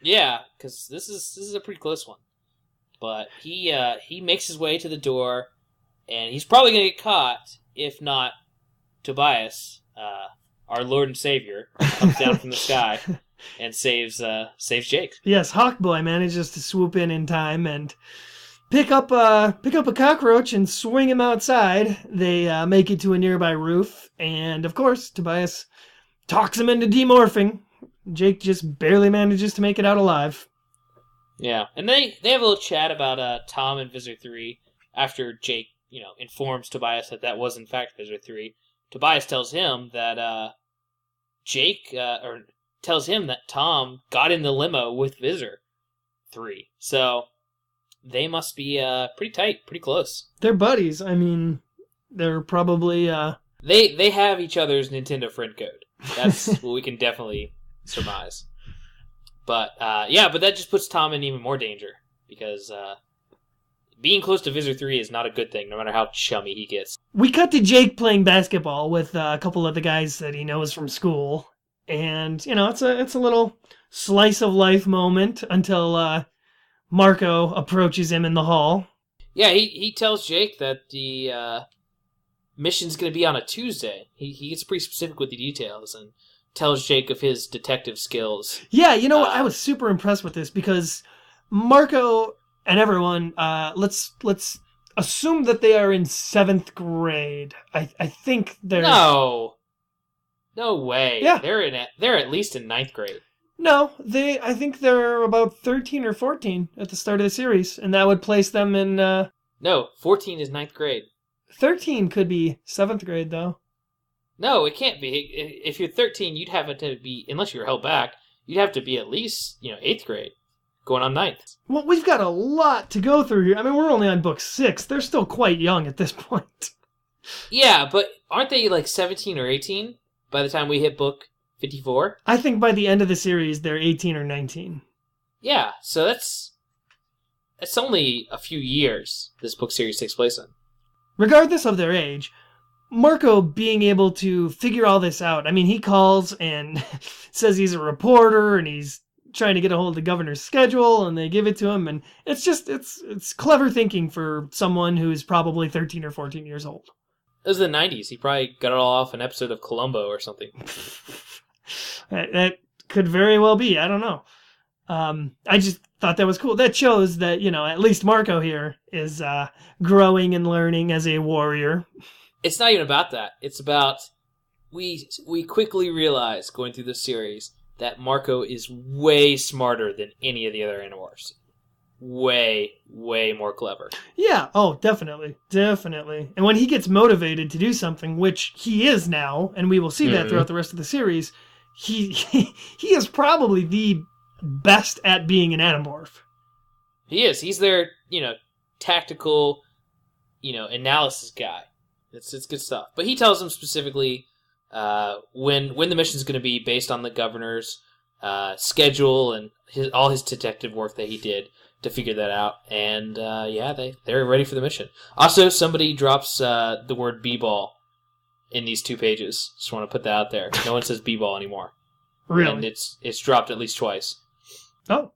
Yeah, because this is a pretty close one. But he makes his way to the door, and he's probably going to get caught if not Tobias, our Lord and Savior, comes down from the sky and saves Jake. Yes, Hawkboy manages to swoop in time and pick up a cockroach and swing him outside. They make it to a nearby roof, and of course, Tobias talks him into demorphing. Jake just barely manages to make it out alive. Yeah, and they have a little chat about Tom and Visitor 3 after Jake, informs Tobias that was in fact Visitor 3. Tobias tells him that tells him that Tom got in the limo with Visitor 3. So they must be pretty tight, pretty close. They're buddies. I mean, they're probably... They have each other's Nintendo friend code. That's what we can definitely surmise. But but that just puts Tom in even more danger, because being close to Visitor 3 is not a good thing, no matter how chummy he gets. We cut to Jake playing basketball with a couple of the guys that he knows from school. And, it's a little slice of life moment until Marco approaches him in the hall. Yeah, he tells Jake that the mission's going to be on a Tuesday. He gets pretty specific with the details and tells Jake of his detective skills. Yeah, I was super impressed with this because Marco and everyone, let's assume that they are in 7th grade. I think they're... No way. Yeah. They're at least in 9th grade. No, I think they're about 13 or 14 at the start of the series, and that would place them in... No, 14 is 9th grade. 13 could be 7th grade, though. No, it can't be. If you're 13, you'd have to be, unless you were held back, you'd have to be at least, 8th grade, going on 9th. Well, we've got a lot to go through here. I mean, we're only on book 6. They're still quite young at this point. Yeah, but aren't they like 17 or 18 by the time we hit book 54? I think by the end of the series, they're 18 or 19. Yeah, so that's only a few years this book series takes place in. Regardless of their age, Marco being able to figure all this out, I mean, he calls and says he's a reporter and he's trying to get a hold of the governor's schedule, and they give it to him, and it's clever thinking for someone who is probably 13 or 14 years old. It was the 90s. He probably got it all off an episode of Columbo or something. That could very well be. I don't know. I just thought that was cool. That shows that, at least Marco here is growing and learning as a warrior. It's not even about that. It's about we quickly realize going through this series that Marco is way smarter than any of the other Animorphs. Way, way more clever. Yeah, oh, definitely. And when he gets motivated to do something, which he is now, and we will see that throughout the rest of the series, he is probably the best at being an Animorph. He is. He's their, tactical, analysis guy. It's good stuff. But he tells them specifically when the mission's going to be based on the governor's schedule and all his detective work that he did to figure that out. And they're ready for the mission. Also, somebody drops the word b-ball in these 2 pages. Just want to put that out there. No one says b-ball anymore. Really? And it's dropped at least twice. Oh,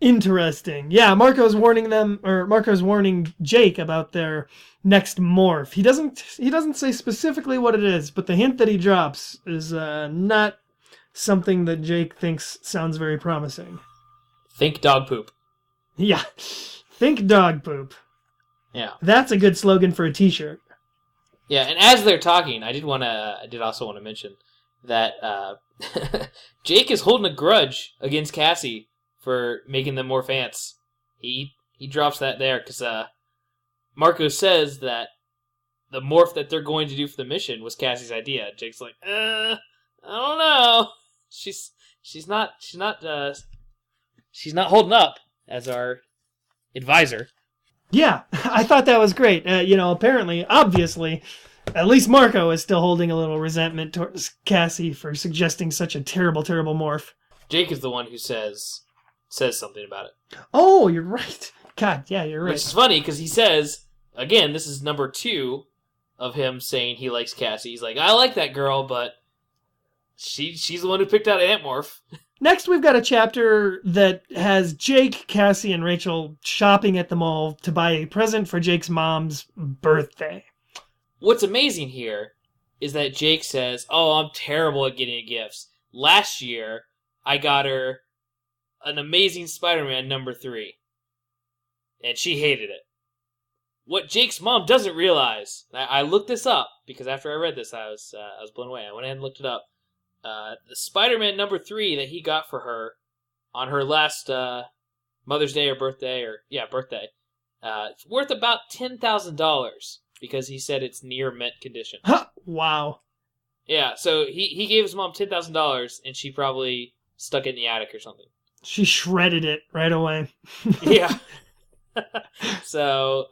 interesting. Yeah, Marco's warning Jake about their next morph. He doesn't say specifically what it is, but the hint that he drops is not something that Jake thinks sounds very promising. Think dog poop. Yeah, think dog poop. Yeah, that's a good slogan for a T-shirt. Yeah, and as they're talking, I did also want to mention that Jake is holding a grudge against Cassie for making them more fans. He drops that there because Marco says that the morph that they're going to do for the mission was Cassie's idea. Jake's like, I don't know. She's not holding up as our advisor. Yeah, I thought that was great. Apparently, obviously, at least Marco is still holding a little resentment towards Cassie for suggesting such a terrible, terrible morph. Jake is the one who says something about it. Oh, you're right. God, yeah, you're right. Which is funny because he says, again, this is number 2 of him saying he likes Cassie. He's like, I like that girl, but she's the one who picked out Animorph. Next, we've got a chapter that has Jake, Cassie, and Rachel shopping at the mall to buy a present for Jake's mom's birthday. What's amazing here is that Jake says, oh, I'm terrible at getting gifts. Last year, I got her an Amazing Spider-Man number 3. And she hated it. What Jake's mom doesn't realize, I looked this up, because after I read this, I was blown away. I went ahead and looked it up. The Spider-Man number 3 that he got for her on her last Mother's Day or birthday, it's worth about $10,000 because he said it's near mint condition. Huh, wow. Yeah, so he gave his mom $10,000 and she probably stuck it in the attic or something. She shredded it right away. Yeah. So,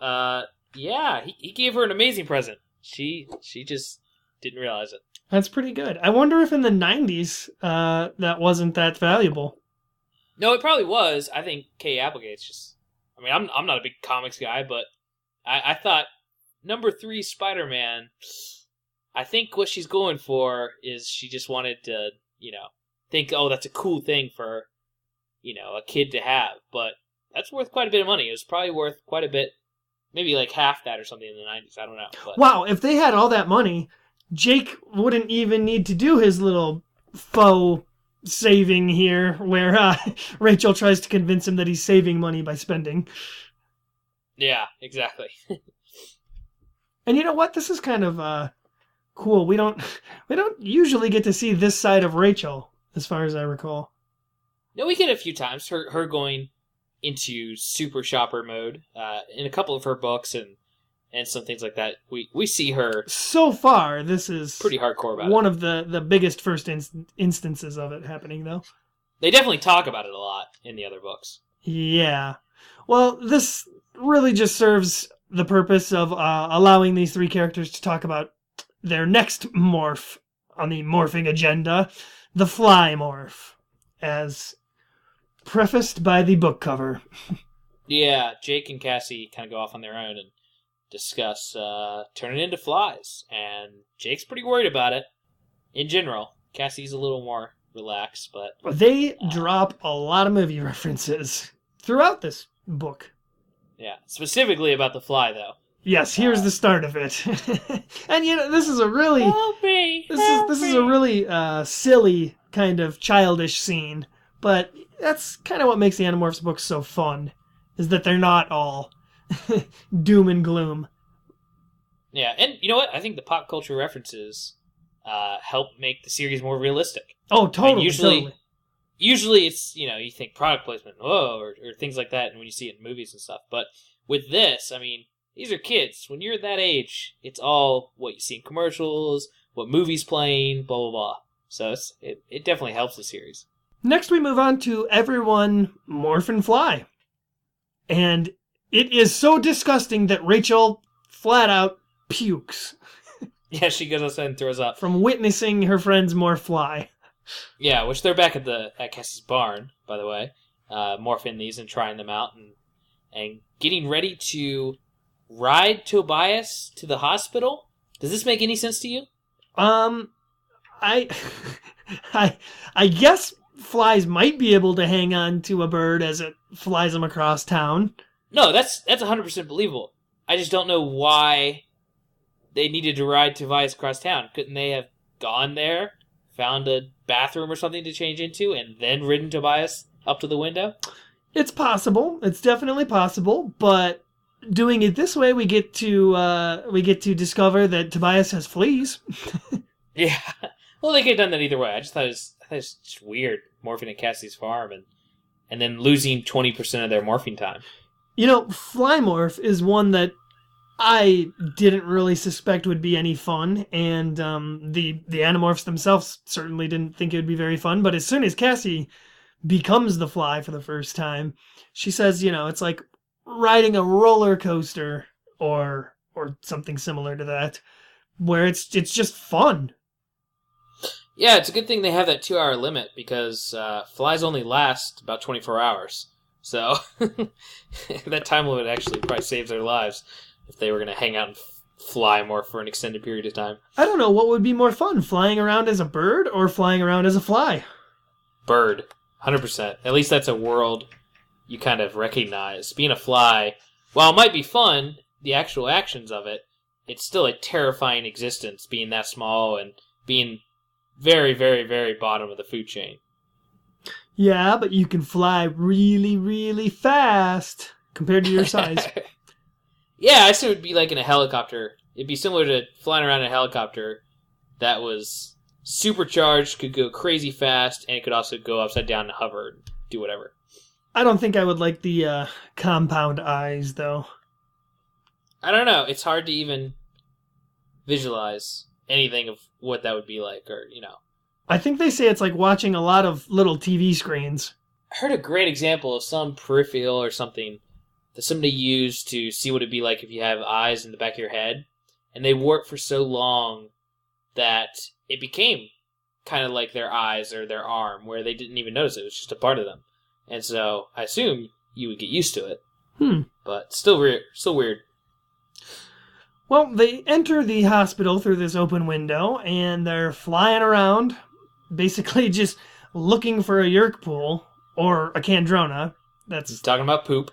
yeah, he gave her an amazing present. She just didn't realize it. That's pretty good. I wonder if in the 90s that wasn't that valuable. No, it probably was. I think Kay Applegate's just... I mean, I'm not a big comics guy, but I thought number 3 Spider-Man, I think what she's going for is she just wanted to, think, oh, that's a cool thing for, a kid to have. But that's worth quite a bit of money. It was probably worth quite a bit, maybe like half that or something in the 90s. I don't know. But... Wow, if they had all that money... Jake wouldn't even need to do his little faux saving here, where Rachel tries to convince him that he's saving money by spending. Yeah, exactly. And you know what? This is kind of cool. We don't usually get to see this side of Rachel, as far as I recall. No, we get a few times her going into super shopper mode in a couple of her books and some things like that. We see her... So far, this is... pretty hardcore about one of the biggest first instances of it happening, though. They definitely talk about it a lot in the other books. Yeah. Well, this really just serves the purpose of allowing these 3 characters to talk about their next morph on the morphing agenda, the Fly morph, as prefaced by the book cover. Yeah, Jake and Cassie kind of go off on their own and discuss turning into flies, and Jake's pretty worried about it in general. Cassie's a little more relaxed, but they drop a lot of movie references throughout this book. Yeah, specifically about the fly, though. Yes, here's the start of it. And this is a really this is a really silly kind of childish scene, but that's kind of what makes the Animorphs books so fun, is that they're not all doom and gloom. Yeah, and you know what? I think the pop culture references help make the series more realistic. Oh, totally. I mean, totally. Usually it's, you think product placement, or things like that, and when you see it in movies and stuff. But with this, I mean, these are kids. When you're that age, it's all what you see in commercials, what movies playing, blah, blah, blah. So it definitely helps the series. Next, we move on to Everyone Morph and Fly. And it is so disgusting that Rachel flat out pukes. Yeah, she goes outside and throws up. From witnessing her friends morph fly. Yeah, which they're back at Cassie's barn, by the way, morphing these and trying them out and getting ready to ride Tobias to the hospital. Does this make any sense to you? I guess flies might be able to hang on to a bird as it flies them across town. No, that's 100% believable. I just don't know why they needed to ride Tobias across town. Couldn't they have gone there, found a bathroom or something to change into, and then ridden Tobias up to the window? It's possible. It's definitely possible, but doing it this way, we get to discover that Tobias has fleas. Yeah. Well, they could have done that either way. I thought it was just weird, morphing at Cassie's farm and then losing 20% of their morphing time. Flymorph is one that I didn't really suspect would be any fun, and the Animorphs themselves certainly didn't think it would be very fun, but as soon as Cassie becomes the Fly for the first time, she says, it's like riding a roller coaster or something similar to that. where it's just fun. Yeah, it's a good thing they have that 2-hour limit because flies only last about 24 hours. So that time limit actually probably saves their lives if they were going to hang out and fly more for an extended period of time. I don't know what would be more fun, flying around as a bird or flying around as a fly. Bird, 100%. At least that's a world you kind of recognize. Being a fly, while it might be fun, the actual actions of it, it's still a terrifying existence, being that small and being very, very, very bottom of the food chain. Yeah, but you can fly really, really fast compared to your size. Yeah, I assume it would be like in a helicopter. It'd be similar to flying around in a helicopter that was supercharged, could go crazy fast, and it could also go upside down and hover and do whatever. I don't think I would like the compound eyes, though. I don't know. It's hard to even visualize anything of what that would be like, or, I think they say it's like watching a lot of little TV screens. I heard a great example of some peripheral or something that somebody used to see what it'd be like if you have eyes in the back of your head, and they wore it for so long that it became kind of like their eyes or their arm, where they didn't even notice it. It was just a part of them. And so I assume you would get used to it. But still weird. Well, they enter the hospital through this open window, and they're flying around, basically just looking for a yerk pool, or a Kandrona. That's talking about poop.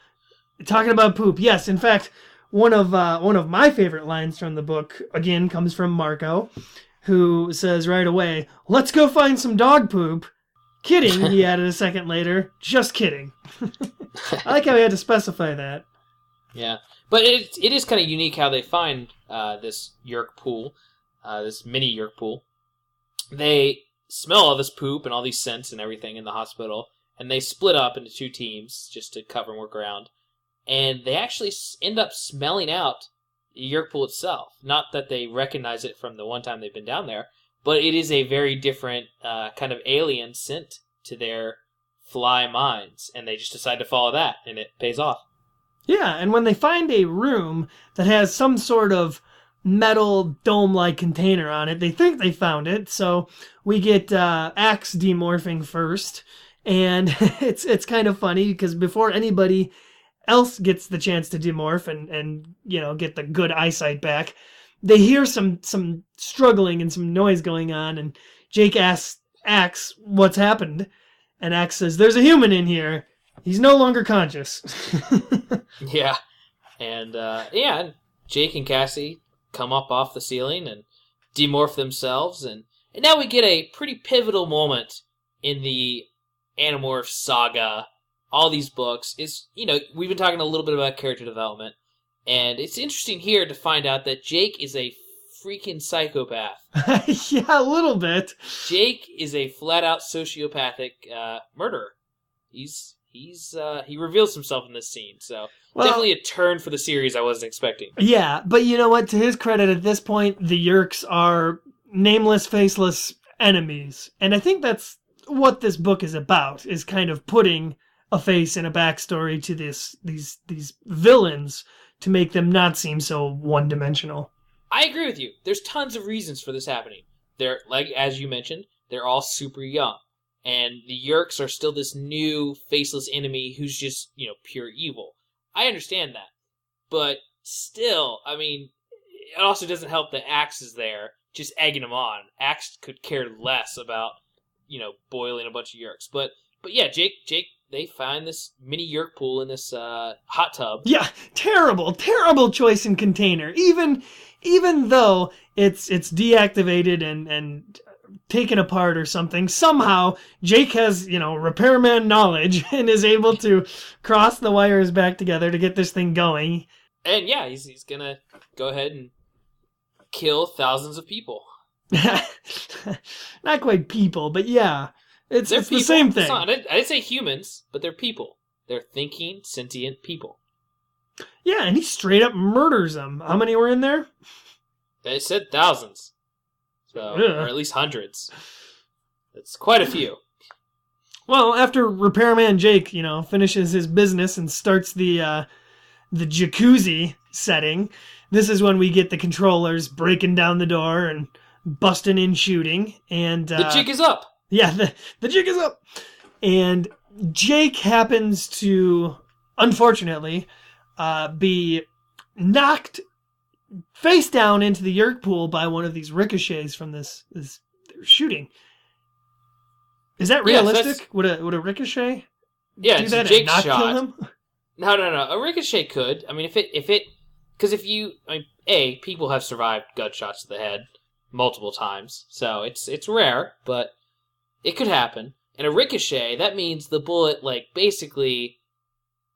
Talking about poop, yes. In fact, one of my favorite lines from the book, again, comes from Marco, who says right away, "Let's go find some dog poop." Kidding, he added a second later. Just kidding. I like how he had to specify that. Yeah. But it is kind of unique how they find this yerk pool, this mini yerk pool. They smell all this poop and all these scents and everything in the hospital, and they split up into 2 teams just to cover and work around. And they actually end up smelling out the yerk pool itself. Not that they recognize it from the one time they've been down there, but it is a very different kind of alien scent to their fly minds, and they just decide to follow that, and it pays off. Yeah, and when they find a room that has some sort of metal dome-like container on it, they think they found it, so we get Axe demorphing first, and it's kind of funny, because before anybody else gets the chance to demorph and get the good eyesight back, they hear some struggling and some noise going on, and Jake asks Axe what's happened, and Axe says, "There's a human in here. He's no longer conscious." Yeah. And Jake and Cassie come up off the ceiling and demorph themselves, and now we get a pretty pivotal moment in the Animorphs saga. All these books is, we've been talking a little bit about character development, and it's interesting here to find out that Jake is a freaking psychopath. Yeah, a little bit. Jake is a flat-out sociopathic murderer. He reveals himself in this scene, so definitely a turn for the series I wasn't expecting. Yeah, but you know what? To his credit, at this point, the Yerks are nameless, faceless enemies, and I think that's what this book is about, is kind of putting a face and a backstory to these villains to make them not seem so one-dimensional. I agree with you. There's tons of reasons for this happening. They're, like, as you mentioned, they're all super young. And the Yerks are still this new, faceless enemy who's just, pure evil. I understand that. But still, it also doesn't help that Axe is there, just egging him on. Axe could care less about, boiling a bunch of Yerks. But yeah, Jake, they find this mini Yerk pool in this hot tub. Yeah, terrible choice in container. Even though it's deactivated and taken apart or something, somehow Jake has, repairman knowledge and is able to cross the wires back together to get this thing going. And yeah, he's gonna go ahead and kill thousands of people. Not quite people, but yeah. It's the same thing. I didn't say humans, but they're people. They're thinking, sentient people. Yeah, and he straight up murders them. How many were in there? They said thousands. Or at least hundreds. It's quite a few. Well, after Repairman Jake, finishes his business and starts the jacuzzi setting, this is when we get the controllers breaking down the door and busting in shooting. And the jig is up. Yeah, the jig is up. And Jake happens to, unfortunately, be knocked face down into the Yerk pool by one of these ricochets from this shooting. Is that realistic? Would a ricochet do that and not kill him? No. A ricochet could. I mean, because people have survived gunshots to the head multiple times, so it's rare, but it could happen. And a ricochet, that means the bullet, basically,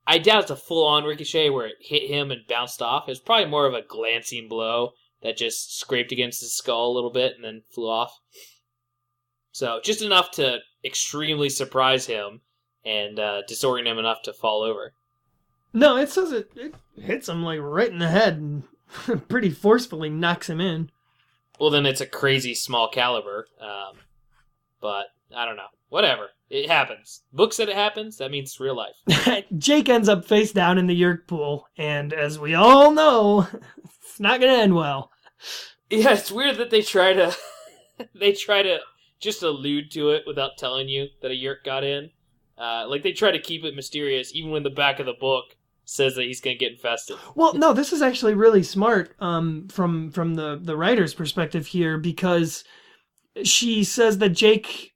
I doubt it's a full-on ricochet where it hit him and bounced off. It's probably more of a glancing blow that just scraped against his skull a little bit and then flew off. So, just enough to extremely surprise him and disorient him enough to fall over. No, it says it hits him, right in the head and pretty forcefully knocks him in. Well, then it's a crazy small caliber, but I don't know. Whatever. It happens. Book said it happens. That means it's real life. Jake ends up face down in the Yerk pool, and as we all know, it's not going to end well. Yeah, it's weird that they try to just allude to it without telling you that a Yerk got in. They try to keep it mysterious, even when the back of the book says that he's going to get infested. Well, no, this is actually really smart from the writer's perspective here, because she says that Jake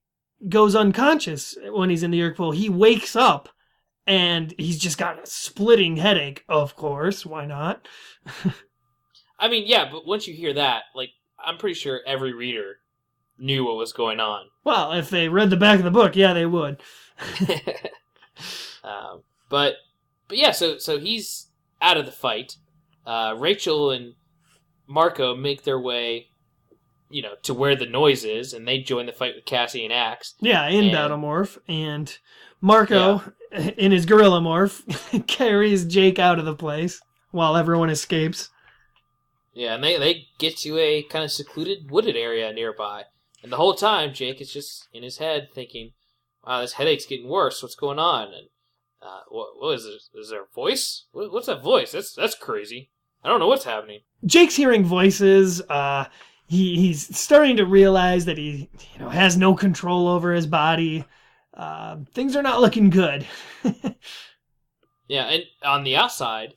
goes unconscious when he's in the Yerk pool. He wakes up, and he's just got a splitting headache, of course. Why not? I mean, yeah, but once you hear that, I'm pretty sure every reader knew what was going on. Well, if they read the back of the book, yeah, they would. But yeah, so he's out of the fight. Rachel and Marco make their way, to where the noise is, and they join the fight with Cassie and Axe. Yeah, in Battle Morph, and Marco, in his Gorilla Morph, carries Jake out of the place while everyone escapes. Yeah, and they get to a kind of secluded, wooded area nearby. And the whole time, Jake is just in his head thinking, wow, this headache's getting worse. What's going on? And what is this? Is there a voice? What's that voice? That's crazy. I don't know what's happening. Jake's hearing voices. He's starting to realize that he has no control over his body. Things are not looking good. Yeah, and on the outside,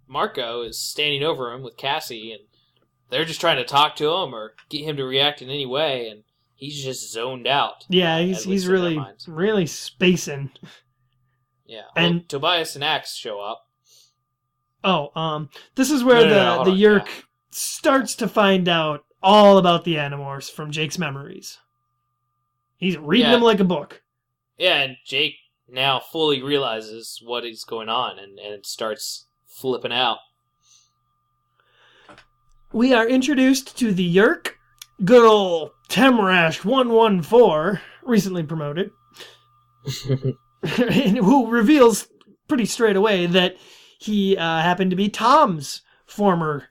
Marco is standing over him with Cassie, and they're just trying to talk to him or get him to react in any way, and he's just zoned out. Yeah, he's really spacing. Yeah, and Tobias and Axe show up. Oh, this is where the Yerk starts to find out all about the Animorphs from Jake's memories. He's reading them like a book. Yeah, and Jake now fully realizes what is going on and starts flipping out. We are introduced to the Yerk, good old Temrash 114, recently promoted, who reveals pretty straight away that he happened to be Tom's former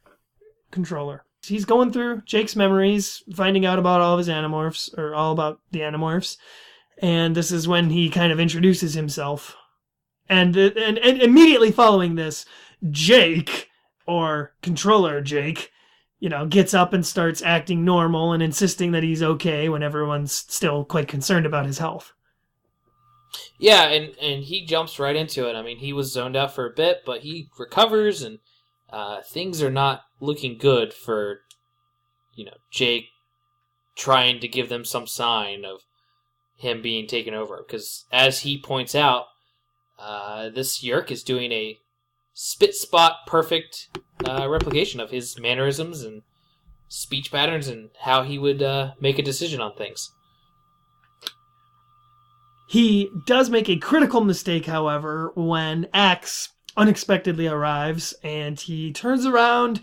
controller. He's going through Jake's memories, finding out about all of his Animorphs, or all about the Animorphs, and this is when he kind of introduces himself. And immediately following this, Jake, or Controller Jake, gets up and starts acting normal and insisting that he's okay when everyone's still quite concerned about his health. Yeah, and he jumps right into it. I mean, he was zoned out for a bit, but he recovers, and things are not looking good for, Jake trying to give them some sign of him being taken over. Because as he points out, this Yerk is doing a spit-spot perfect replication of his mannerisms and speech patterns and how he would make a decision on things. He does make a critical mistake, however, when Axe unexpectedly arrives, and he turns around,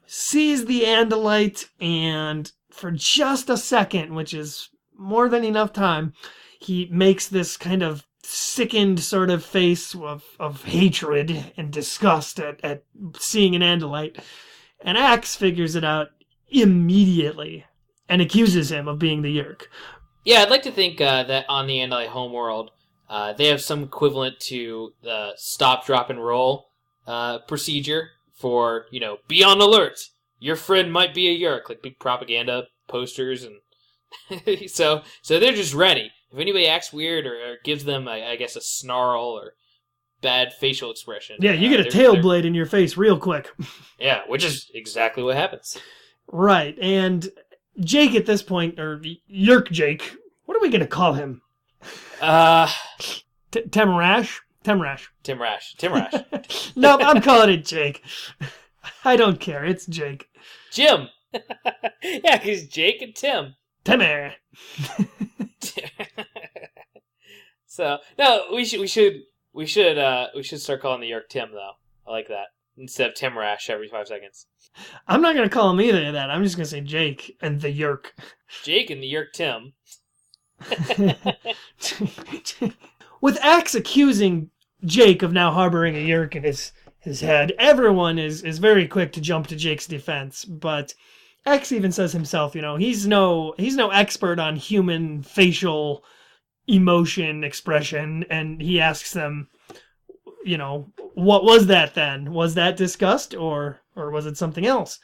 sees the Andalite, and for just a second, which is more than enough time, he makes this kind of sickened sort of face of hatred and disgust at seeing an Andalite. And Axe figures it out immediately and accuses him of being the Yerk. Yeah, I'd like to think that on the Andalite homeworld, they have some equivalent to the stop, drop, and roll procedure for, be on alert. Your friend might be a Yeerk, like big propaganda posters, and so they're just ready. If anybody acts weird or gives them, I guess, a snarl or bad facial expression. Yeah, you get a tail blade in your face real quick. Yeah, which is exactly what happens. Right, and Jake at this point, or Yeerk Jake, what are we going to call him? Temrash? Temrash. Timrash. No, I'm calling it Jake. I don't care, it's Jake. Jim. Yeah, because Jake and Tim. Timmer. So no, we should start calling the Yeerk Tim though. I like that instead of Timrash every 5 seconds. I'm not gonna call him either of that. I'm just gonna say Jake and the Yeerk. Jake and the Yeerk Tim. With Axe accusing Jake of now harboring a Yeerk in his head, everyone is very quick to jump to Jake's defense. But Axe even says himself, he's no expert on human facial emotion expression, and he asks them, what was that then? Was that disgust or was it something else?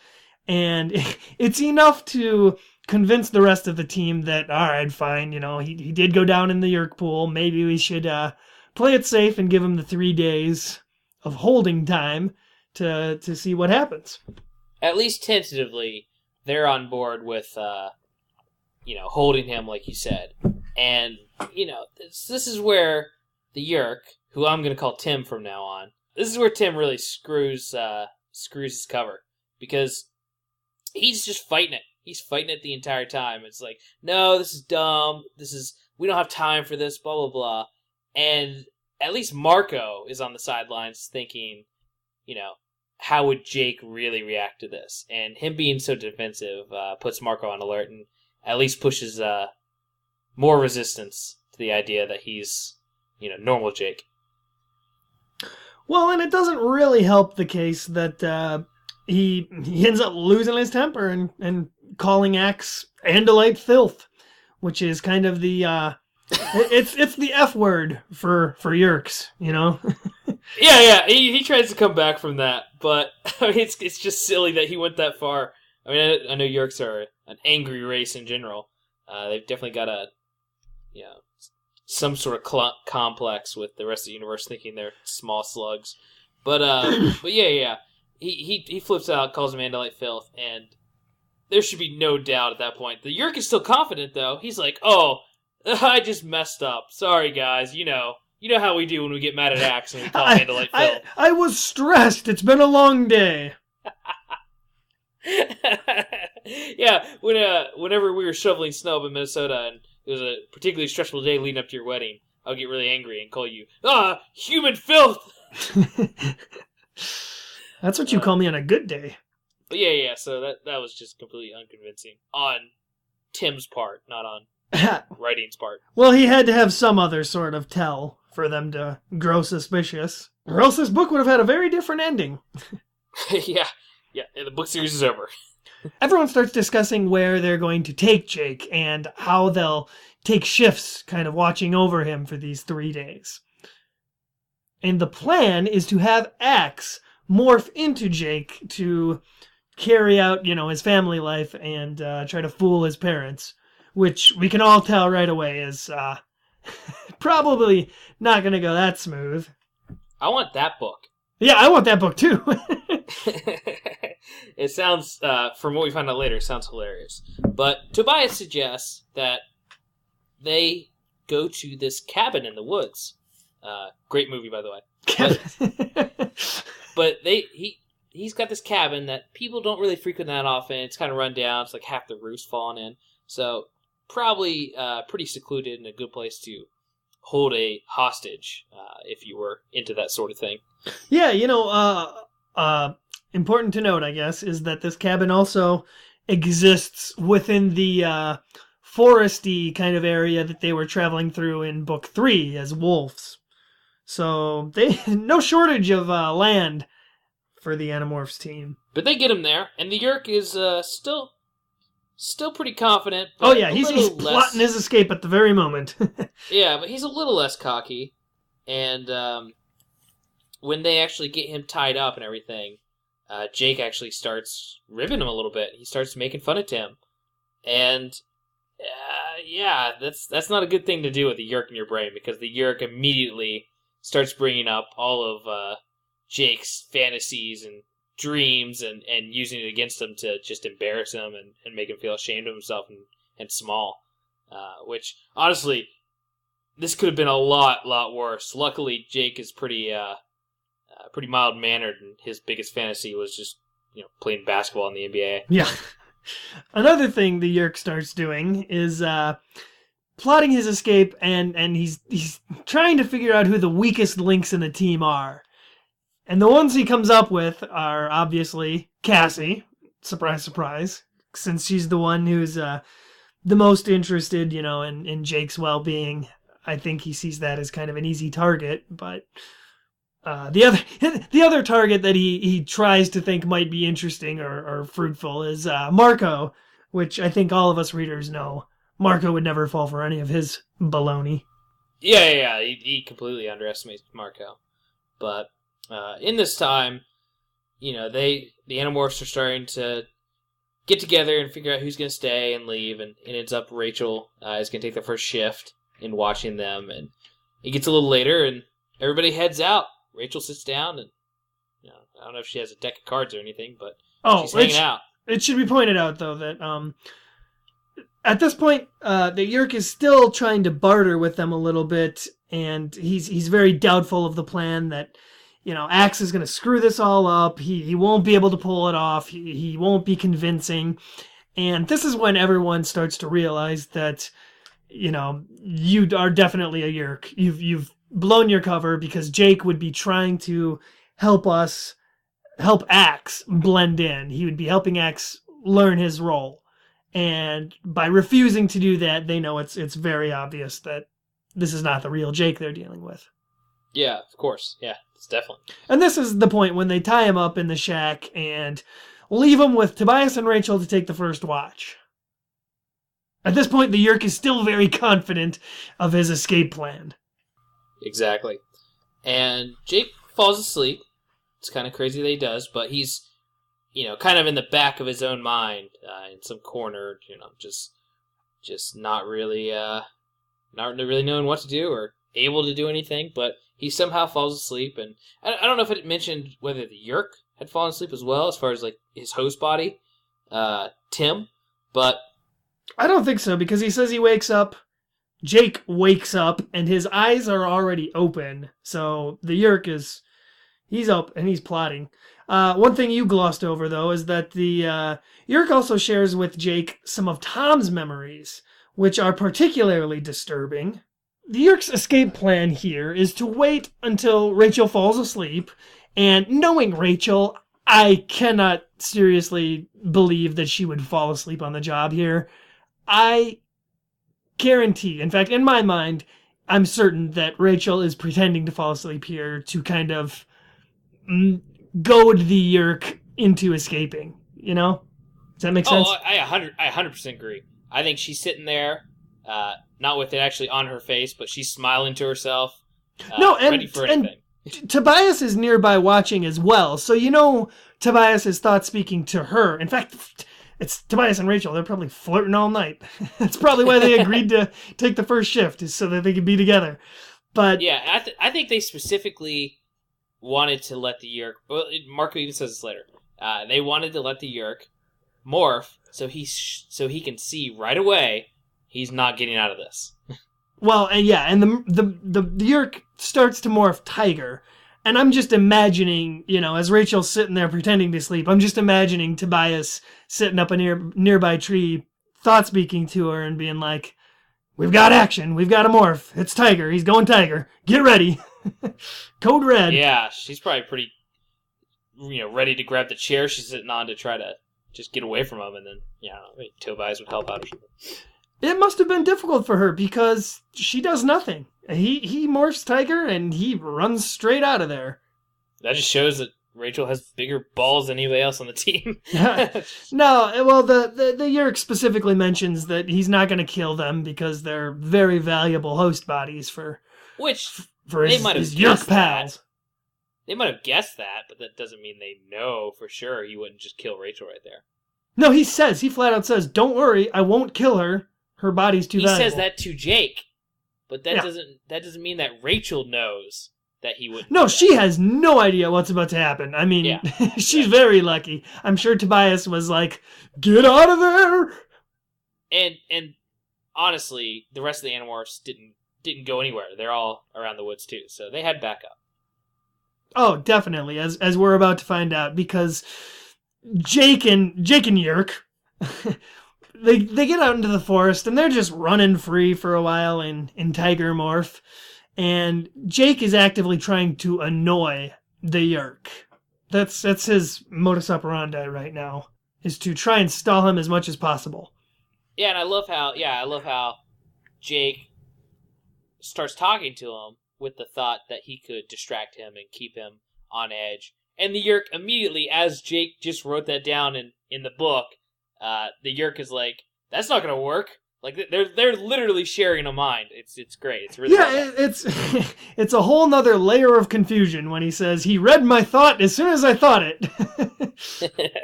And it's enough to convince the rest of the team that, all right, fine, he did go down in the Yeerk pool. Maybe we should play it safe and give him the 3 days of holding time to see what happens. At least tentatively, they're on board with, holding him, like you said. And, this is where the Yeerk, who I'm going to call Tim from now on, this is where Tim really screws his cover. Because he's just fighting it. He's fighting it the entire time. It's like, no, this is dumb. We don't have time for this, blah, blah, blah. And at least Marco is on the sidelines thinking, how would Jake really react to this? And him being so defensive puts Marco on alert and at least pushes more resistance to the idea that he's, normal Jake. Well, and it doesn't really help the case that he ends up losing his temper and calling Axe Andalite filth, which is kind of the it's the F word for Yeerks, Yeah. He tries to come back from that, but it's just silly that he went that far. I mean, I know Yeerks are an angry race in general. They've definitely got some sort of complex with the rest of the universe, thinking they're small slugs. But yeah. He flips out, calls him Andalite filth, and there should be no doubt at that point. The Yeerk is still confident, though. He's like, "Oh, I just messed up. Sorry, guys. You know how we do when we get mad at Axe and we call him Andalite filth." I was stressed. It's been a long day. Yeah, whenever we were shoveling snow up in Minnesota and it was a particularly stressful day leading up to your wedding, I'll get really angry and call you, human filth! That's what you call me on a good day. But yeah, so that was just completely unconvincing on Tim's part, not on writing's part. Well, he had to have some other sort of tell for them to grow suspicious, or else this book would have had a very different ending. Yeah, the book series is over. Everyone starts discussing where they're going to take Jake and how they'll take shifts kind of watching over him for these 3 days. And the plan is to have Axe morph into Jake to carry out, his family life and try to fool his parents, which we can all tell right away is probably not going to go that smooth. I want that book. Yeah, I want that book too. It sounds, from what we find out later, sounds hilarious. But Tobias suggests that they go to this cabin in the woods. Great movie, by the way. But he's got this cabin that people don't really frequent that often. It's kind of run down. It's like half the roof's fallen in. So probably pretty secluded and a good place to hold a hostage if you were into that sort of thing. Yeah, important to note, I guess, is that this cabin also exists within the foresty kind of area that they were traveling through in Book 3 as wolves. So no shortage of land for the Animorphs team. But they get him there, and the Yeerk is still pretty confident. Oh yeah, he's plotting his escape at the very moment. Yeah, but he's a little less cocky, and when they actually get him tied up and everything, Jake actually starts ribbing him a little bit. He starts making fun of Tim. And, that's not a good thing to do with the Yeerk in your brain, because the Yeerk immediately starts bringing up all of Jake's fantasies and dreams and using it against him to just embarrass him and make him feel ashamed of himself and small. Which, honestly, this could have been a lot worse. Luckily, Jake is pretty mild-mannered, and his biggest fantasy was just, playing basketball in the NBA. Yeah. Another thing the Yeerk starts doing is plotting his escape, and he's trying to figure out who the weakest links in the team are. And the ones he comes up with are obviously Cassie. Surprise, surprise. Since she's the one who's the most interested, in Jake's well-being. I think he sees that as kind of an easy target, but the other target that he tries to think might be interesting or fruitful is Marco, which I think all of us readers know. Marco would never fall for any of his baloney. Yeah, he completely underestimates Marco. But in this time, the Animorphs are starting to get together and figure out who's going to stay and leave, and it ends up Rachel is going to take the first shift in watching them, and it gets a little later, and everybody heads out. Rachel sits down, and I don't know if she has a deck of cards or anything, but she's hanging out. It should be pointed out, though, that at this point, the Yeerk is still trying to barter with them a little bit, and he's very doubtful of the plan that, Axe is going to screw this all up. He won't be able to pull it off. He won't be convincing. And this is when everyone starts to realize that, you are definitely a Yeerk. You've blown your cover, because Jake would be trying to help Axe blend in. He would be helping Axe learn his role. And by refusing to do that, they know it's very obvious that this is not the real Jake they're dealing with. Yeah, of course. Yeah, it's definitely. And this is the point when they tie him up in the shack and leave him with Tobias and Rachel to take the first watch. At this point, the Yeerk is still very confident of his escape plan. Exactly. And Jake falls asleep. It's kind of crazy that he does, but he's, kind of in the back of his own mind, in some corner, just not really knowing what to do or able to do anything, but he somehow falls asleep, and I don't know if it mentioned whether the Yeerk had fallen asleep as well, as far as, his host body, Tim, but... I don't think so, because he says he wakes up, Jake wakes up, and his eyes are already open, so the Yeerk he's up, and he's plotting. One thing you glossed over, though, is that the Yeerk also shares with Jake some of Tom's memories, which are particularly disturbing. The Yeerk's escape plan here is to wait until Rachel falls asleep, and knowing Rachel, I cannot seriously believe that she would fall asleep on the job here. I guarantee, in fact, in my mind, I'm certain that Rachel is pretending to fall asleep here to kind of goad the Yeerk into escaping, Does that make sense? Oh, I 100% agree. I think she's sitting there, not with it actually on her face, but she's smiling to herself, ready for anything. And Tobias is nearby watching as well, so Tobias is thought speaking to her. In fact, it's Tobias and Rachel. They're probably flirting all night. That's probably why they agreed to take the first shift, is so that they could be together. But yeah, I think they specifically wanted to let the Yeerk... Well, Marco even says this later. They wanted to let the Yeerk morph so he can see right away he's not getting out of this. Well, and the Yeerk starts to morph Tiger, and I'm just imagining, as Rachel's sitting there pretending to sleep, I'm just imagining Tobias sitting up a nearby tree, thought speaking to her and being like, "We've got action, we've got a morph, it's Tiger, he's going Tiger, get ready." Code red. Yeah, she's probably pretty, ready to grab the chair she's sitting on to try to just get away from him, and then, Tobias would help out or something. It must have been difficult for her, because she does nothing. He morphs Tiger, and he runs straight out of there. That just shows that Rachel has bigger balls than anybody else on the team. No, well, the Yeerk specifically mentions that he's not going to kill them because they're very valuable host bodies for Which his might have Yeerk pals. They might have guessed that, but that doesn't mean they know for sure he wouldn't just kill Rachel right there. No, he flat out says, "Don't worry, I won't kill her. Her body's too valuable." He says that to Jake, but that doesn't mean that Rachel knows that he wouldn't. No, she has no idea what's about to happen. I mean, she's very lucky. I'm sure Tobias was like, "Get out of there!" And honestly, the rest of the Animorphs didn't go anywhere. They're all around the woods too, so they had backup. Oh, definitely, as we're about to find out, because Jake and Yerk, they get out into the forest and they're just running free for a while in Tiger Morph. And Jake is actively trying to annoy the Yerk. That's his modus operandi right now, is to try and stall him as much as possible. Yeah, and I love how Jake starts talking to him with the thought that he could distract him and keep him on edge. And the Yerk immediately, as Jake just wrote that down in the book, the Yerk is like, "That's not going to work." Like they're literally sharing a mind. It's great. It's really it's a whole nother layer of confusion when he says he read my thought as soon as I thought it.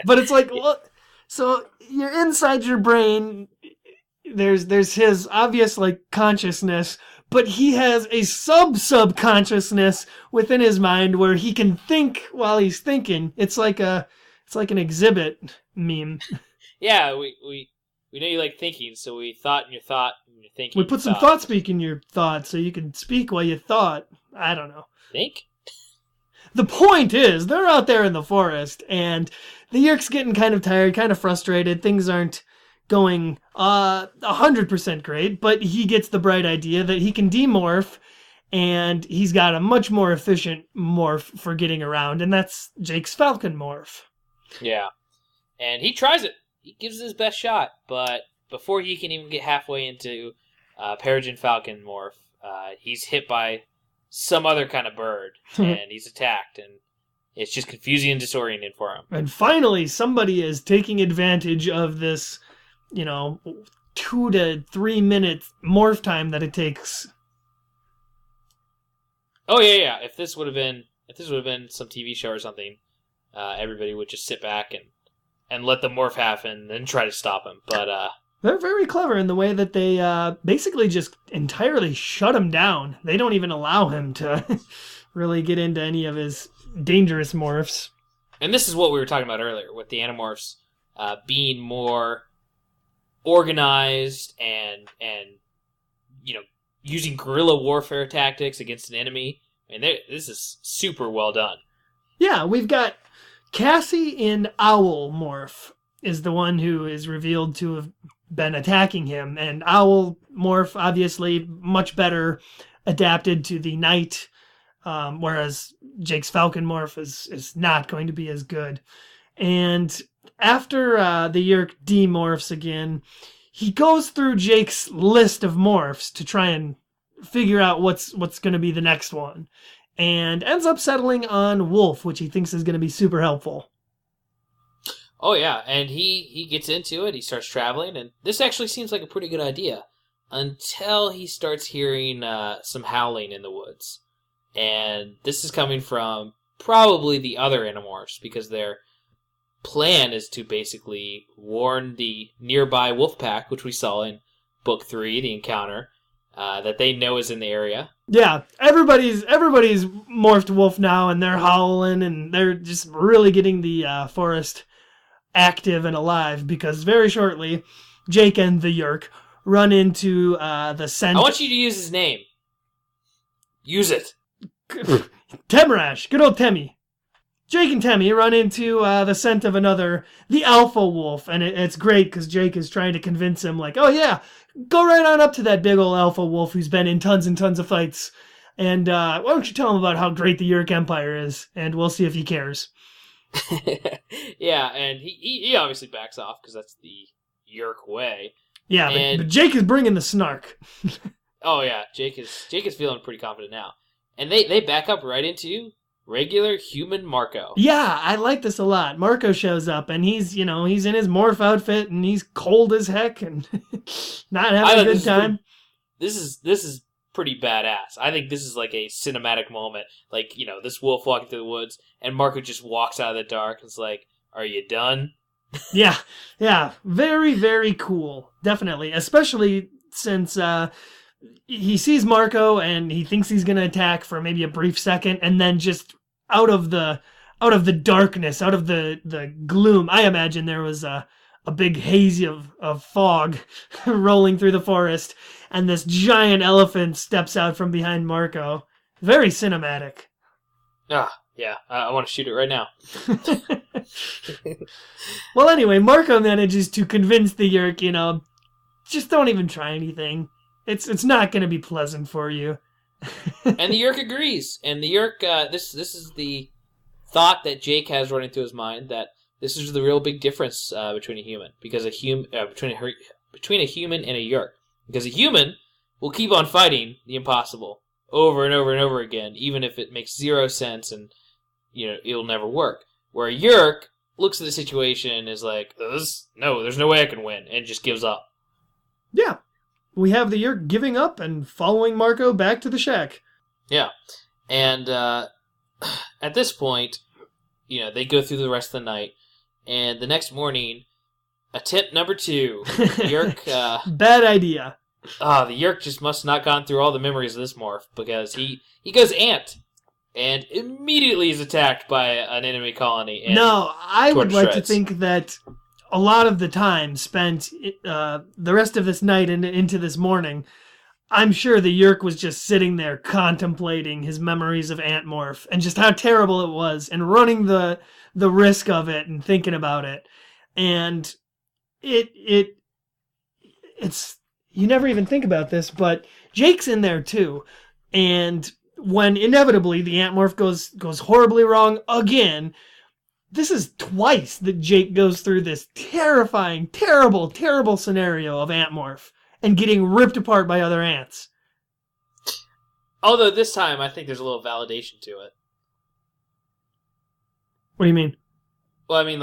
But it's like, well, so you're inside your brain. There's his obvious like consciousness, but he has a subconsciousness within his mind where he can think while he's thinking. It's like an exhibit meme. Yeah, we know you like thinking, so we thought in your thought and you're thinking. We put some thought speak in your thought so you can speak while you thought. I don't know. Think? The point is, they're out there in the forest, and the Yerk's getting kind of tired, kind of frustrated. Things aren't going 100% great, but he gets the bright idea that he can demorph, and he's got a much more efficient morph for getting around, and that's Jake's Falcon morph. Yeah. And he tries it. He gives it his best shot, but before he can even get halfway into Peregrine Falcon morph, he's hit by some other kind of bird, and he's attacked, and it's just confusing and disorienting for him. And finally, somebody is taking advantage of this, 2 to 3 minute morph time that it takes. Oh yeah. If this would have been some TV show or something, everybody would just sit back and let the morph happen and then try to stop him. But they're very clever in the way that they basically just entirely shut him down. They don't even allow him to really get into any of his dangerous morphs. And this is what we were talking about earlier, with the Animorphs being more organized and using guerrilla warfare tactics against an enemy. And this is super well done. Yeah, we've got Cassie in Owl morph is the one who is revealed to have been attacking him. And Owl morph, obviously, much better adapted to the night, whereas Jake's Falcon morph is not going to be as good. And after the Yerk demorphs again, he goes through Jake's list of morphs to try and figure out what's going to be the next one. And ends up settling on Wolf, which he thinks is going to be super helpful. Oh, yeah, and he gets into it. He starts traveling, and this actually seems like a pretty good idea until he starts hearing some howling in the woods. And this is coming from probably the other Animorphs, because their plan is to basically warn the nearby wolf pack, which we saw in Book 3, The Encounter, that they know is in the area. Yeah, everybody's morphed wolf now, and they're howling, and they're just really getting the forest active and alive, because very shortly, Jake and the Yerk run into the scent. I want you to use his name. Use it. Temrash, good old Temmie. Jake and Temmie run into the scent of the alpha wolf, and it's great because Jake is trying to convince him, like, oh yeah, go right on up to that big old alpha wolf who's been in tons and tons of fights, and why don't you tell him about how great the Yerk Empire is, and we'll see if he cares. Yeah, and he obviously backs off because that's the Yerk way. Yeah, but Jake is bringing the snark. Oh yeah, Jake is feeling pretty confident now, and they back up right into regular human Marco. Yeah, I like this a lot. Marco shows up, and he's in his morph outfit, and he's cold as heck, and not having a good time. This is pretty badass. I think this is like a cinematic moment. Like, this wolf walking through the woods, and Marco just walks out of the dark and is like, "Are you done?" Yeah. Very, very cool. Definitely. Especially since he sees Marco and he thinks he's going to attack for maybe a brief second, and then just out of the darkness, out of the gloom, I imagine there was a big haze of fog rolling through the forest, and this giant elephant steps out from behind Marco. Very cinematic. Yeah, I want to shoot it right now. Well, anyway, Marco manages to convince the Yeerk, just don't even try anything. It's not going to be pleasant for you. And the Yeerk agrees. And the Yeerk, this is the thought that Jake has running through his mind, that this is the real big difference between a human, because between a human and a Yeerk. Because a human will keep on fighting the impossible over and over and over again, even if it makes zero sense and it'll never work. Where a Yeerk looks at the situation and is like, there's no way I can win, and just gives up. Yeah. We have the Yeerk giving up and following Marco back to the shack. Yeah. And at this point, they go through the rest of the night, and the next morning, attempt number 2, the Yeerk... Bad idea. The Yeerk just must not gone through all the memories of this morph, because he goes ant, and immediately is attacked by an enemy colony. And no, I would like to think that a lot of the time spent the rest of this night and into this morning, I'm sure the Yeerk was just sitting there contemplating his memories of Antmorph and just how terrible it was, and running the risk of it and thinking about it. And it's you never even think about this, but Jake's in there too. And when inevitably the Antmorph goes horribly wrong again, this is twice that Jake goes through this terrifying, terrible, terrible scenario of Antmorph and getting ripped apart by other ants. Although this time I think there's a little validation to it. What do you mean? Well, I mean,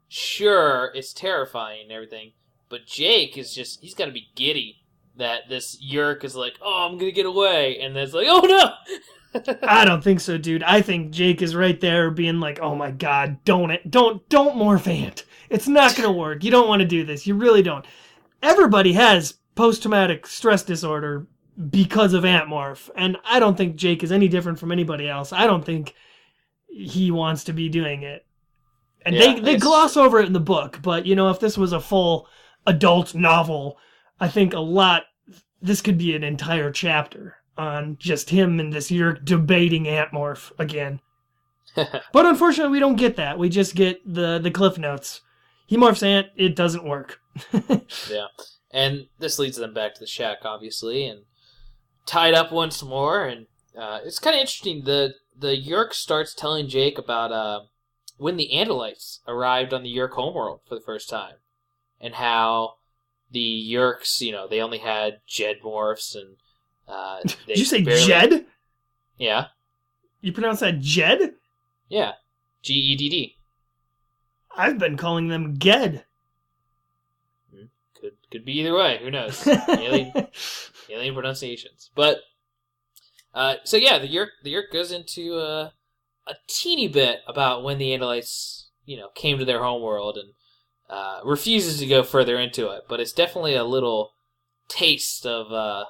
sure, it's terrifying and everything, but Jake is he's got to be giddy that this Yeerk is like, "Oh, I'm going to get away," and then it's like, "Oh, no!" I don't think so, dude. I think Jake is right there being like, "Oh my god, don't morph ant. It's not going to work. You don't want to do this. You really don't." Everybody has post-traumatic stress disorder because of Antmorph, and I don't think Jake is any different from anybody else. I don't think he wants to be doing it. And yeah, they gloss over it in the book, but, if this was a full adult novel, I think this could be an entire chapter on just him and this Yeerk debating Antmorph again. But unfortunately, we don't get that. We just get the cliff notes. He morphs ant, it doesn't work. Yeah. And this leads them back to the shack, obviously, and tied up once more. And it's kind of interesting. The Yeerk starts telling Jake about when the Andalites arrived on the Yeerk homeworld for the first time, and how the Yeerks, they only had Jed morphs, and did you say Jed? Yeah. You pronounce that Jed? Yeah. Gedd. I've been calling them Ged. Could be either way. Who knows? Alien pronunciations. But so yeah, the Yeerk goes into a teeny bit about when the Andalites, came to their homeworld, and refuses to go further into it. But it's definitely a little taste of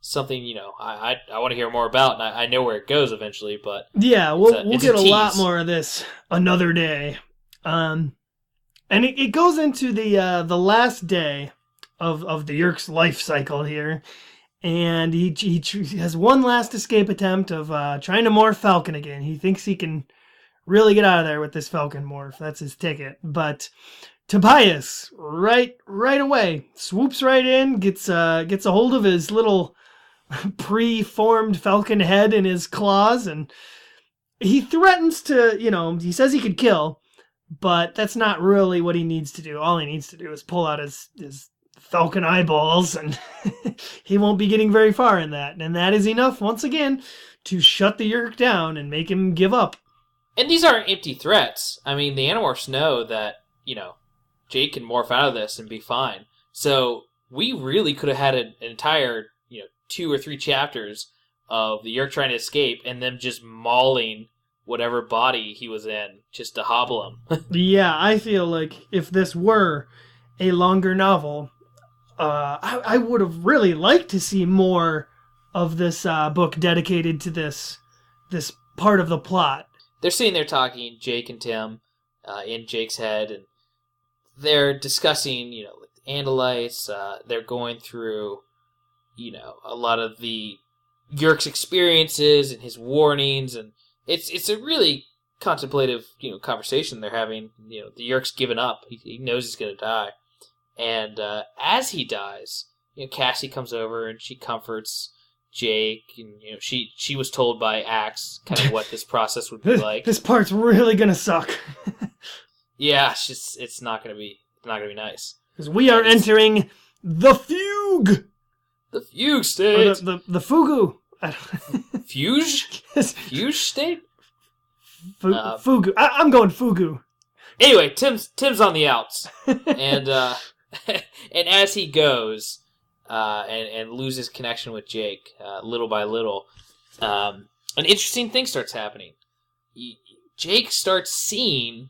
something I want to hear more about, and I know where it goes eventually. But yeah, we'll get a lot more of this another day. And it goes into the last day of the Yeerk's life cycle here, and he has one last escape attempt of trying to morph Falcon again. He thinks he can really get out of there with this Falcon morph. That's his ticket. But Tobias, right away, swoops right in, gets a hold of his little pre-formed Falcon head in his claws, and he threatens to, he says he could kill, but that's not really what he needs to do. All he needs to do is pull out his Falcon eyeballs, and he won't be getting very far in that. And that is enough, once again, to shut the Yeerk down and make him give up. And these aren't empty threats. I mean, the Animorphs know that, Jake can morph out of this and be fine. So we really could have had an entire, 2 or 3 chapters of the Yeerk trying to escape and them just mauling whatever body he was in just to hobble him. Yeah, I feel like if this were a longer novel, I would have really liked to see more of this book dedicated to this part of the plot. They're sitting there talking, Jake and Tim, in Jake's head, and they're discussing, like the Andalites. They're going through, a lot of the Yeerk's experiences and his warnings, and it's a really contemplative, conversation they're having. The Yeerk's given up. He knows he's going to die. And as he dies, Cassie comes over and she comforts Jake, and she was told by Axe kind of what this process would be like. This part's really gonna suck. Yeah, it's not gonna be nice. Because we are entering the fugue. The fugue state. Or the fugu. Fuge? Fuge state? Fugu. I'm going fugu. Anyway, Tim's on the outs, and and as he goes. And loses connection with Jake little by little. An interesting thing starts happening. Jake starts seeing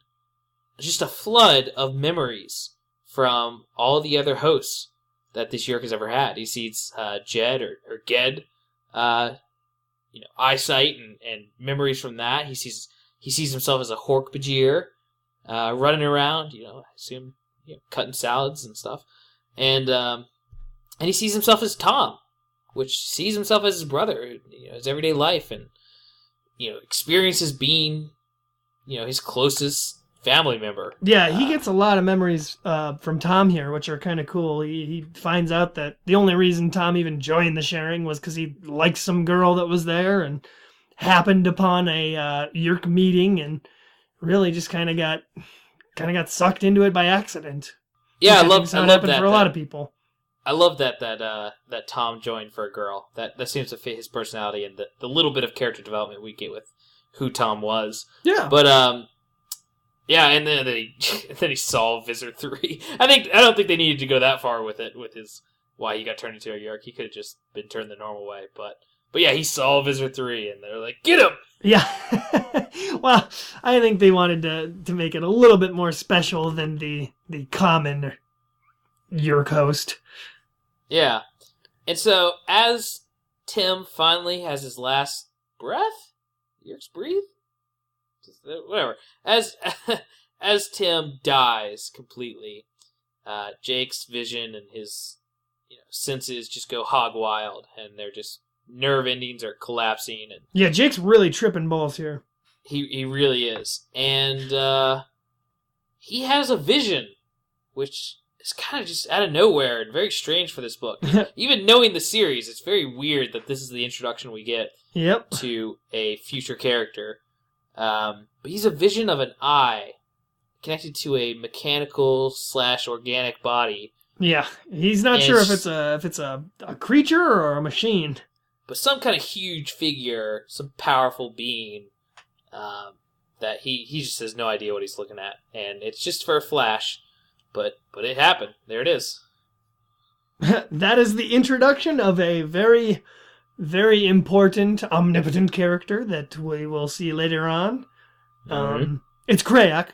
just a flood of memories from all the other hosts that this Yeerk has ever had. He sees Jed or Ged, eyesight and memories from that. He sees himself as a Hork-Bajir, running around, I assume, cutting salads and stuff. And he sees himself as Tom, which sees himself as his brother, his everyday life, and experiences being, his closest family member. Yeah, he gets a lot of memories from Tom here, which are kind of cool. He finds out that the only reason Tom even joined the sharing was because he liked some girl that was there and happened upon a Yeerk meeting and really just kind of got sucked into it by accident. Yeah, I love that for a lot of people. I love that Tom joined for a girl. That seems to fit his personality and the little bit of character development we get with who Tom was. Yeah. But yeah, and then he saw Visor 3. I don't think they needed to go that far with it, with his why he got turned into a Yeerk. He could have just been turned the normal way. But yeah, he saw Visor 3 and they're like, get him! Yeah. Well, I think they wanted to make it a little bit more special than the common Yeerk host. Yeah. And so, as Tim finally has his last breath? Yeerks breathe? Whatever. As Tim dies completely, Jake's vision and his senses just go hog wild, and they're just nerve endings are collapsing. And yeah, Jake's really tripping balls here. He really is. And he has a vision, which is kind of just out of nowhere and very strange for this book. Even knowing the series, it's very weird that this is the introduction we get to a future character. But he's a vision of an eye connected to a mechanical / organic body. Yeah, he's not sure if it's a creature or a machine. But some kind of huge figure, some powerful being, that he just has no idea what he's looking at. And it's just for a flash. But it happened. There it is. That is the introduction of a very, very important, omnipotent character that we will see later on. Mm-hmm. It's Krayak.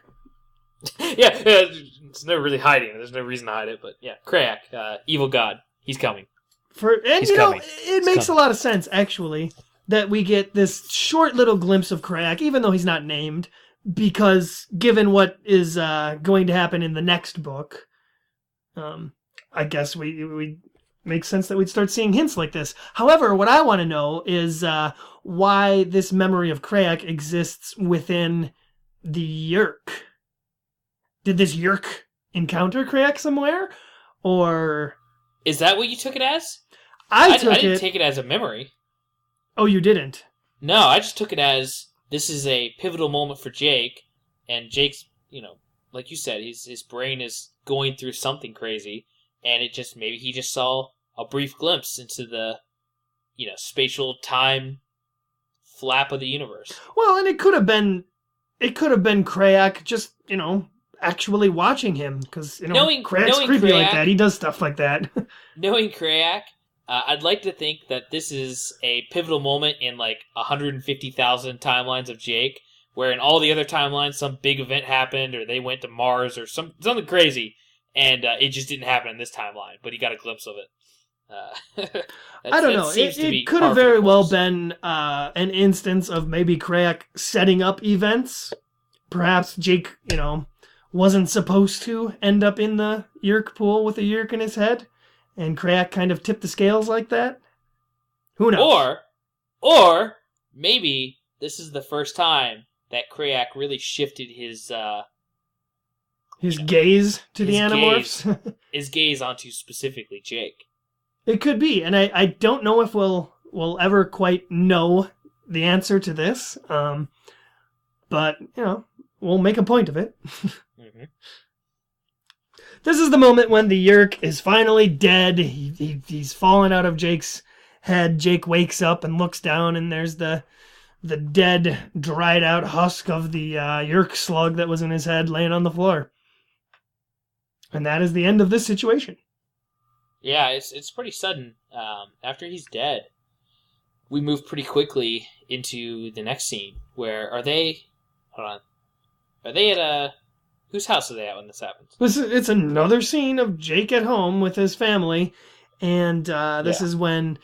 Yeah, it's never really hiding. There's no reason to hide it. But yeah, Krayak, evil god. He's coming. It makes a lot of sense, actually, that we get this short little glimpse of Krayak, even though he's not named. Because given what is going to happen in the next book, I guess we makes sense that we'd start seeing hints like this. However, what I want to know is why this memory of Krayak exists within the Yeerk. Did this Yeerk encounter Krayak somewhere? Or... Is that what you took it as? I didn't take it as a memory. Oh, you didn't? No, I just took it as... This is a pivotal moment for Jake, and Jake's, like you said, his brain is going through something crazy, and maybe he just saw a brief glimpse into the, spatial time flap of the universe. Well, and it could have been Krayak just, actually watching him, because, Krayak's creepy like that. He does stuff like that. Knowing Krayak, I'd like to think that this is a pivotal moment in like 150,000 timelines of Jake, where in all the other timelines some big event happened, or they went to Mars, or something crazy, and it just didn't happen in this timeline, but he got a glimpse of it. I don't know. It could have very well been an instance of maybe Crayak setting up events. Perhaps Jake, wasn't supposed to end up in the Yeerk pool with a Yeerk in his head, and Crayak kind of tipped the scales like that. Who knows? Or maybe this is the first time that Crayak really shifted his gaze to the Animorphs. His gaze onto specifically Jake. It could be, and I don't know if we'll ever quite know the answer to this. But we'll make a point of it. Mm-hmm. This is the moment when the Yeerk is finally dead. He's fallen out of Jake's head. Jake wakes up and looks down, and there's the dead, dried out husk of the Yeerk slug that was in his head laying on the floor. And that is the end of this situation. Yeah, it's pretty sudden. After he's dead, we move pretty quickly into the next scene. Where are they? Hold on. Are they at whose house are they at when this happens? It's another scene of Jake at home with his family, and this is when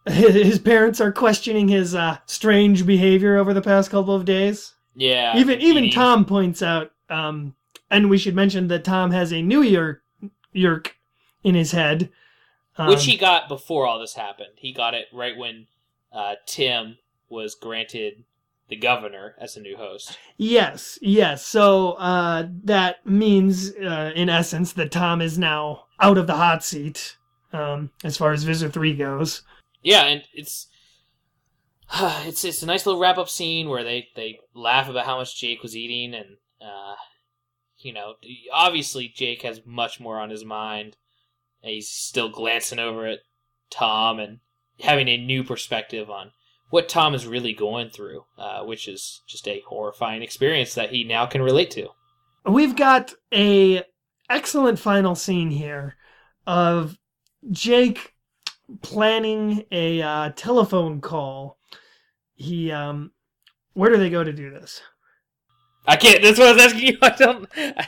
his parents are questioning his strange behavior over the past couple of days. Yeah. Even Tom points out, and we should mention that Tom has a new Yeerk in his head. Which he got before all this happened. He got it right when Tim was granted the governor as a new host. Yes. So that means, in essence, that Tom is now out of the hot seat as far as Visitor 3 goes. Yeah, and it's a nice little wrap-up scene where they laugh about how much Jake was eating, and obviously Jake has much more on his mind. He's still glancing over at Tom and having a new perspective on what Tom is really going through, which is just a horrifying experience that he now can relate to. We've got a excellent final scene here of Jake planning a telephone call. He, where do they go to do this? I can't. That's what I was asking you.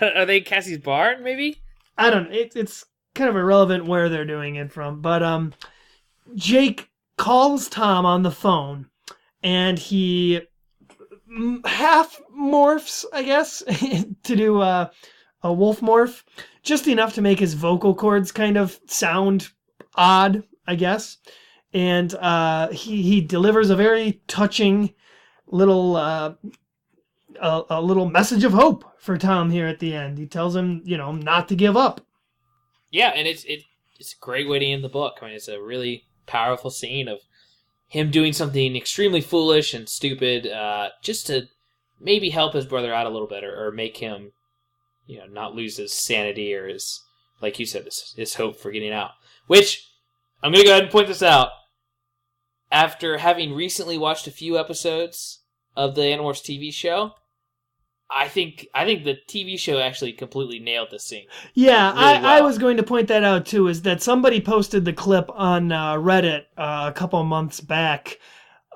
Are they in Cassie's barn? Maybe. I don't know. It's kind of irrelevant where they're doing it from, but Jake calls Tom on the phone, and he half morphs, I guess, to do a wolf morph, just enough to make his vocal cords kind of sound odd, I guess. And he delivers a very touching little a little message of hope for Tom here at the end. He tells him, not to give up. Yeah, and it's a great way to end the book. I mean, it's a really powerful scene of him doing something extremely foolish and stupid, just to maybe help his brother out a little bit, or make him, not lose his sanity or his, like you said, his hope for getting out. Which, I'm going to go ahead and point this out. After having recently watched a few episodes of the Animorphs TV show, I think the TV show actually completely nailed this scene. Yeah, really well. I was going to point that out too, is that somebody posted the clip on Reddit a couple months back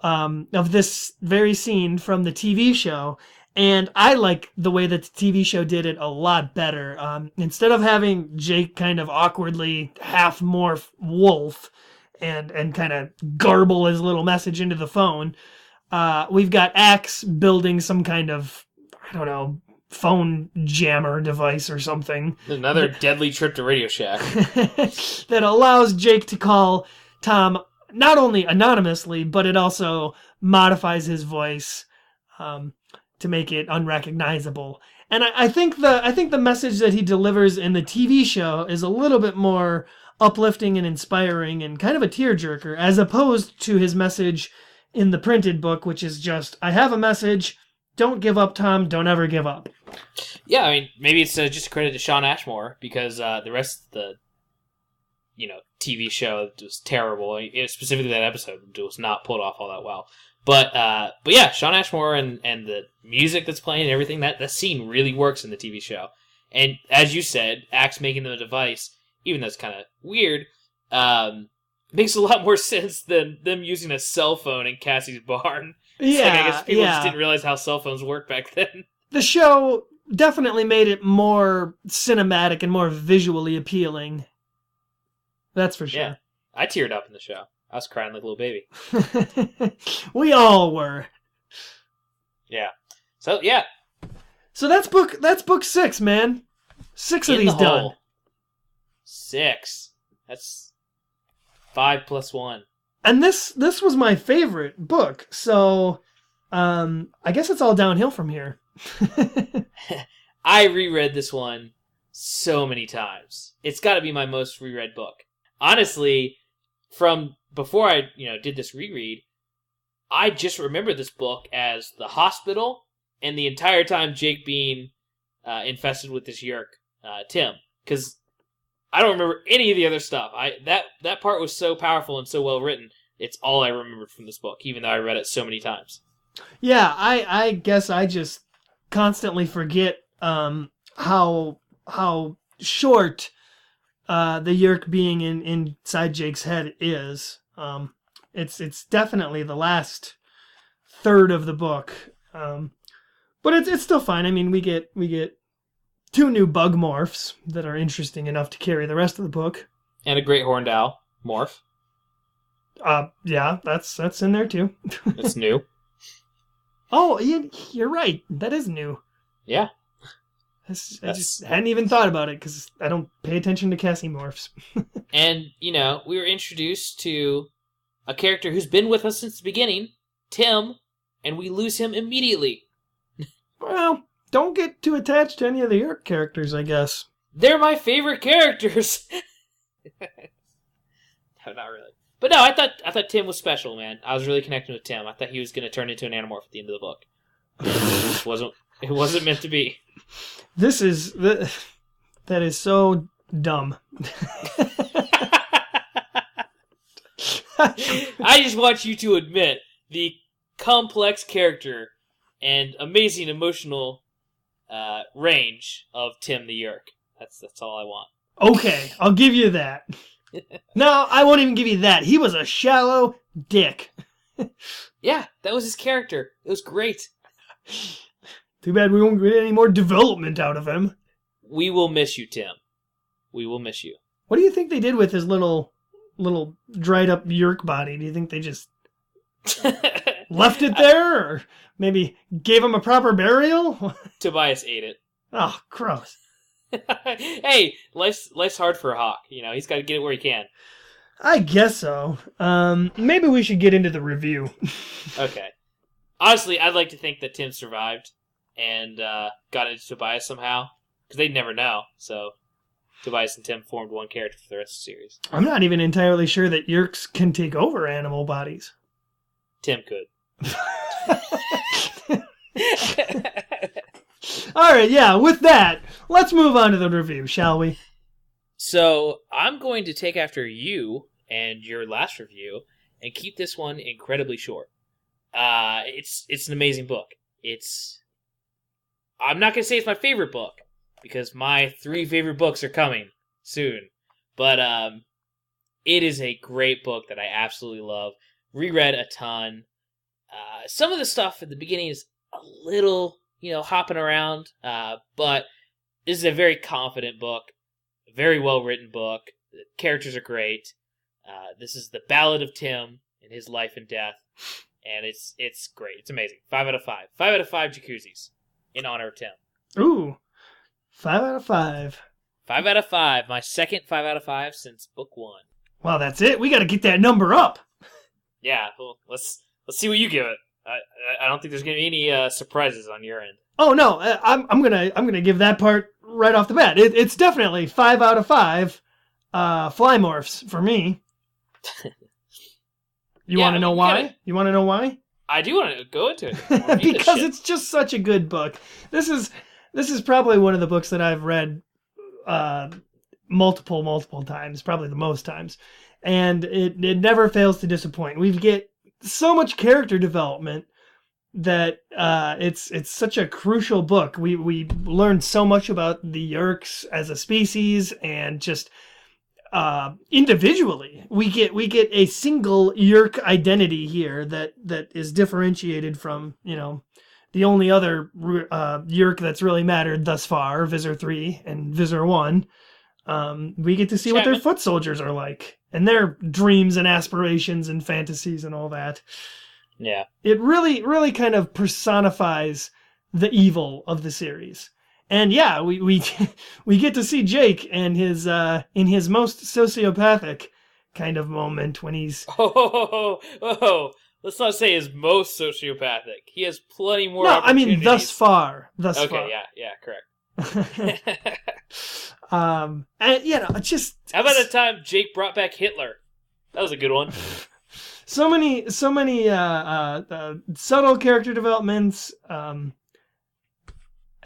of this very scene from the TV show, and I like the way that the TV show did it a lot better. Instead of having Jake kind of awkwardly half morph wolf and kind of garble his little message into the phone, we've got Axe building some kind of, I don't know, phone jammer device or something. Another deadly trip to Radio Shack. That allows Jake to call Tom not only anonymously, but it also modifies his voice to make it unrecognizable. And I think the message that he delivers in the TV show is a little bit more uplifting and inspiring and kind of a tearjerker, as opposed to his message in the printed book, which is just, I have a message. Don't give up, Tom. Don't ever give up. Yeah, I mean, maybe it's just a credit to Sean Ashmore, because the rest of the, TV show was terrible. Specifically, that episode was not pulled off all that well. But yeah, Sean Ashmore and the music that's playing and everything, that scene really works in the TV show. And as you said, Axe making them a device, even though it's kind of weird, makes a lot more sense than them using a cell phone in Cassie's barn. Yeah, I guess people just didn't realize how cell phones worked back then. The show definitely made it more cinematic and more visually appealing. That's for sure. Yeah, I teared up in the show. I was crying like a little baby. We all were. Yeah. So yeah. So that's book 6, man. 6 of these done. 6. That's 5 + 1. And this was my favorite book, so I guess it's all downhill from here. I reread this one so many times. It's got to be my most reread book. Honestly, from before I did this reread, I just remember this book as the hospital and the entire time Jake being infested with this Yeerk, Tim, because I don't remember any of the other stuff. That part was so powerful and so well written. It's all I remembered from this book, even though I read it so many times. Yeah, I guess I just constantly forget how short the Yeerk being inside Jake's head is. It's definitely the last third of the book, but it's still fine. I mean, we get 2 new bug morphs that are interesting enough to carry the rest of the book, and a great horned owl morph. Yeah, that's in there too. It's new. Oh, you're right. That is new. Yeah. I just hadn't even thought about it because I don't pay attention to Cassie morphs. And, we were introduced to a character who's been with us since the beginning, Tim, and we lose him immediately. Well, don't get too attached to any of the Yeerk characters, I guess. They're my favorite characters. No, not really. But no, I thought Tim was special, man. I was really connecting with Tim. I thought he was going to turn into an Animorph at the end of the book. It wasn't meant to be. That is so dumb. I just want you to admit the complex character and amazing emotional range of Tim the Yeerk. That's all I want. Okay, I'll give you that. No, I won't even give you that. He was a shallow dick. Yeah, that was his character. It was great. Too bad we won't get any more development out of him. We will miss you, Tim. We will miss you. What do you think they did with his little dried up Yeerk body? Do you think they just left it there, or maybe gave him a proper burial? Tobias ate it. Oh, gross. Hey, life's hard for a hawk. He's got to get it where he can. I guess so. Maybe we should get into the review. Okay. Honestly, I'd like to think that Tim survived and got into Tobias somehow, because they'd never know. So Tobias and Tim formed one character for the rest of the series. I'm not even entirely sure that Yeerks can take over animal bodies. Tim could. All right, yeah, with that, let's move on to the review, shall we? So, I'm going to take after you and your last review and keep this one incredibly short. It's an amazing book. I'm not going to say it's my favorite book, because my 3 favorite books are coming soon. But it is a great book that I absolutely love. Reread a ton. Some of the stuff at the beginning is a little, hopping around. But this is a very confident book. A very well-written book. The characters are great. This is the Ballad of Tim and his life and death. And it's great. It's amazing. 5 out of 5. 5 out of 5 jacuzzis in honor of Tim. Ooh. 5 out of 5. 5 out of 5. My second 5 out of 5 since book 1. Well, that's it. We got to get that number up. Yeah, well, let's see what you give it. I don't think there's going to be any surprises on your end. Oh no, I'm gonna give that part right off the bat. It's definitely 5 out of 5 fly morphs for me. You want to know why? You want to know why? I do want to go into it. Because it's just such a good book. This is probably one of the books that I've read multiple times, probably the most times, and it never fails to disappoint. We get so much character development that it's such a crucial book. We learn so much about the Yeerks as a species, and just individually. We get a single Yeerk identity here that is differentiated from, the only other Yeerk that's really mattered thus far, Visor 3 and Visor 1. We get to see what their foot soldiers are like, and their dreams and aspirations and fantasies and all that. Yeah. It really, really kind of personifies the evil of the series. And yeah, we get to see Jake and his in his most sociopathic kind of moment when he's... Oh, let's not say his most sociopathic. He has plenty more opportunities. I mean, thus far. Okay, yeah, correct. And, just... How about the time Jake brought back Hitler? That was a good one. So many subtle character developments.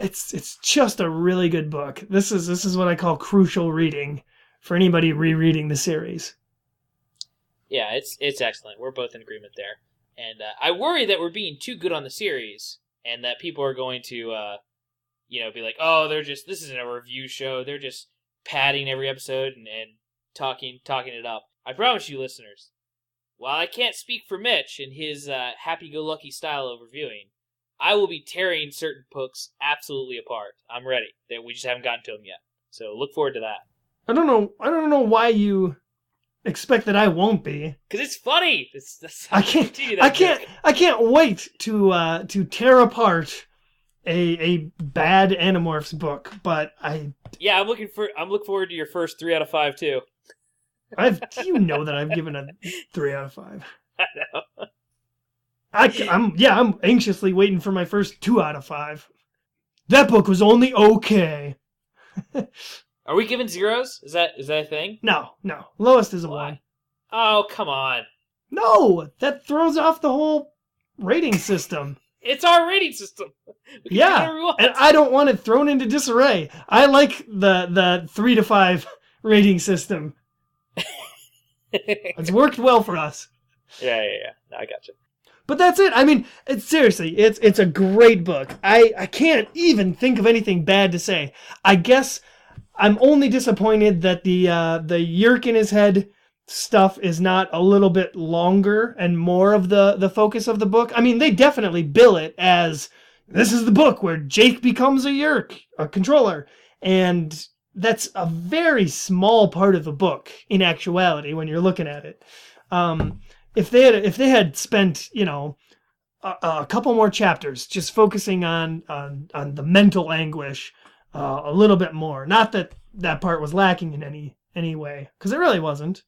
It's just a really good book. This is what I call crucial reading for anybody rereading the series. Yeah, it's excellent. We're both in agreement there. And I worry that we're being too good on the series, and that people are going to, be like, oh, this isn't a review show. They're just padding every episode and talking it up. I promise you, listeners, while I can't speak for Mitch and his happy-go-lucky style of reviewing, I will be tearing certain books absolutely apart. I'm ready. We just haven't gotten to them yet. So look forward to that. I don't know why you expect that I won't be. Because it's funny. I can't wait to tear apart a bad Animorphs book. But yeah, I'm looking forward to your first 3 out of 5 too. That I've given a 3 out of 5. I know. I'm anxiously waiting for my first 2 out of 5. That book was only okay. Are we giving zeros? Is that a thing? No. Lowest is a 1. Oh, come on. No, that throws off the whole rating system. It's our rating system. Yeah, and I don't want it thrown into disarray. I like the 3 to 5 rating system. It's worked well for us. Yeah. No, I gotcha. But that's it. I mean, it's a great book. I can't even think of anything bad to say. I guess I'm only disappointed that the Yeerk in his head stuff is not a little bit longer and more of the focus of the book. I mean, they definitely bill it as this is the book where Jake becomes a Yeerk, a controller, and that's a very small part of the book in actuality when you're looking at it. If they had spent, a couple more chapters just focusing on the mental anguish a little bit more. Not that part was lacking in any way, because it really wasn't.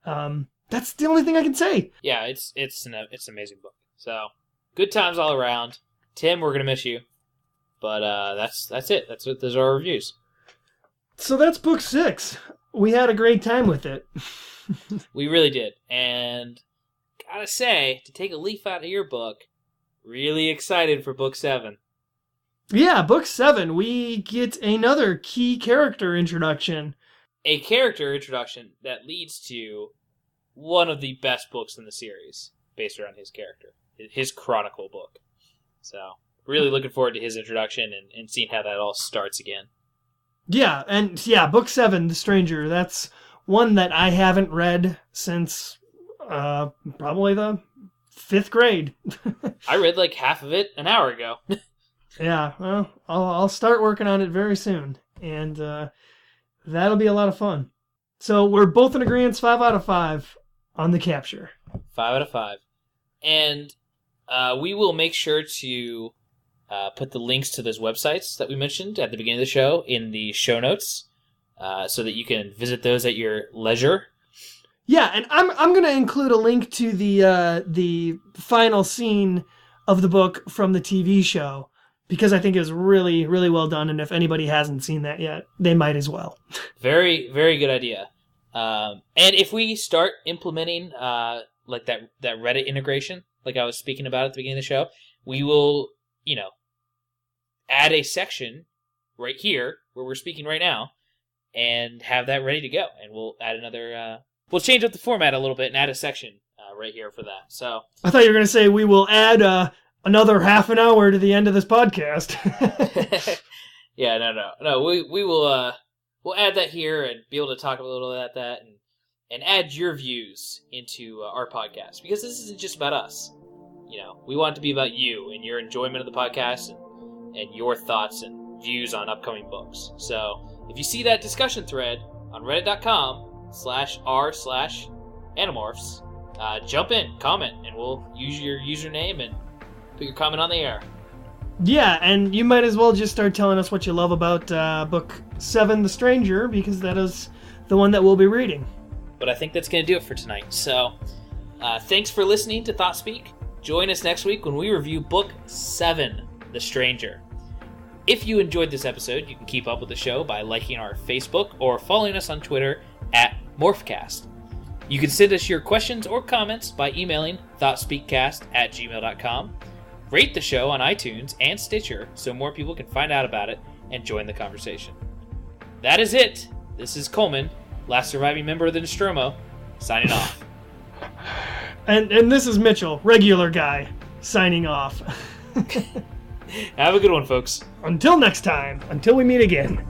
That's the only thing I can say. Yeah, it's an amazing book. So good times all around. Tim, we're gonna miss you, but that's it. Those are our reviews. So that's book 6. We had a great time with it. We really did, and gotta say, to take a leaf out of your book, really excited for book 7. Yeah, book 7, we get another key character introduction. A character introduction that leads to one of the best books in the series, based around his character, his Chronicle book. So, really looking forward to his introduction and seeing how that all starts again. Yeah, and book 7, The Stranger, that's one that I haven't read since probably the 5th grade. I read like half of it an hour ago. Yeah, well, I'll start working on it very soon, and that'll be a lot of fun. So we're both in agreement, 5 out of 5 on the capture. 5 out of 5. And we will make sure to put the links to those websites that we mentioned at the beginning of the show in the show notes, so that you can visit those at your leisure. Yeah, and I'm going to include a link to the final scene of the book from the TV show, because I think it was really, really well done, and if anybody hasn't seen that yet, they might as well. Very, very good idea. And if we start implementing like that Reddit integration, like I was speaking about at the beginning of the show, we will, add a section right here where we're speaking right now, and have that ready to go. And we'll add another. We'll change up the format a little bit and add a section right here for that. So I thought you were going to say we will add another half an hour to the end of this podcast. Yeah, no. We will we'll add that here and be able to talk a little about that and add your views into our podcast, because this isn't just about us. We want it to be about you and your enjoyment of the podcast and your thoughts and views on upcoming books. So if you see that discussion thread on reddit.com/r/Animorphs, jump in, comment, and we'll use your username and put your comment on the air. Yeah, and you might as well just start telling us what you love about book 7, The Stranger, because that is the one that we'll be reading. But I think that's going to do it for tonight. So thanks for listening to ThoughtSpeak. Join us next week when we review book 7, The Stranger. If you enjoyed this episode, you can keep up with the show by liking our Facebook or following us on Twitter @Morphcast. You can send us your questions or comments by emailing thoughtspeakcast@gmail.com. Rate the show on iTunes and Stitcher so more people can find out about it and join the conversation. That is it. This is Coleman, last surviving member of the Nostromo, signing off. And this is Mitchell, regular guy, signing off. Have a good one, folks. Until next time, until we meet again.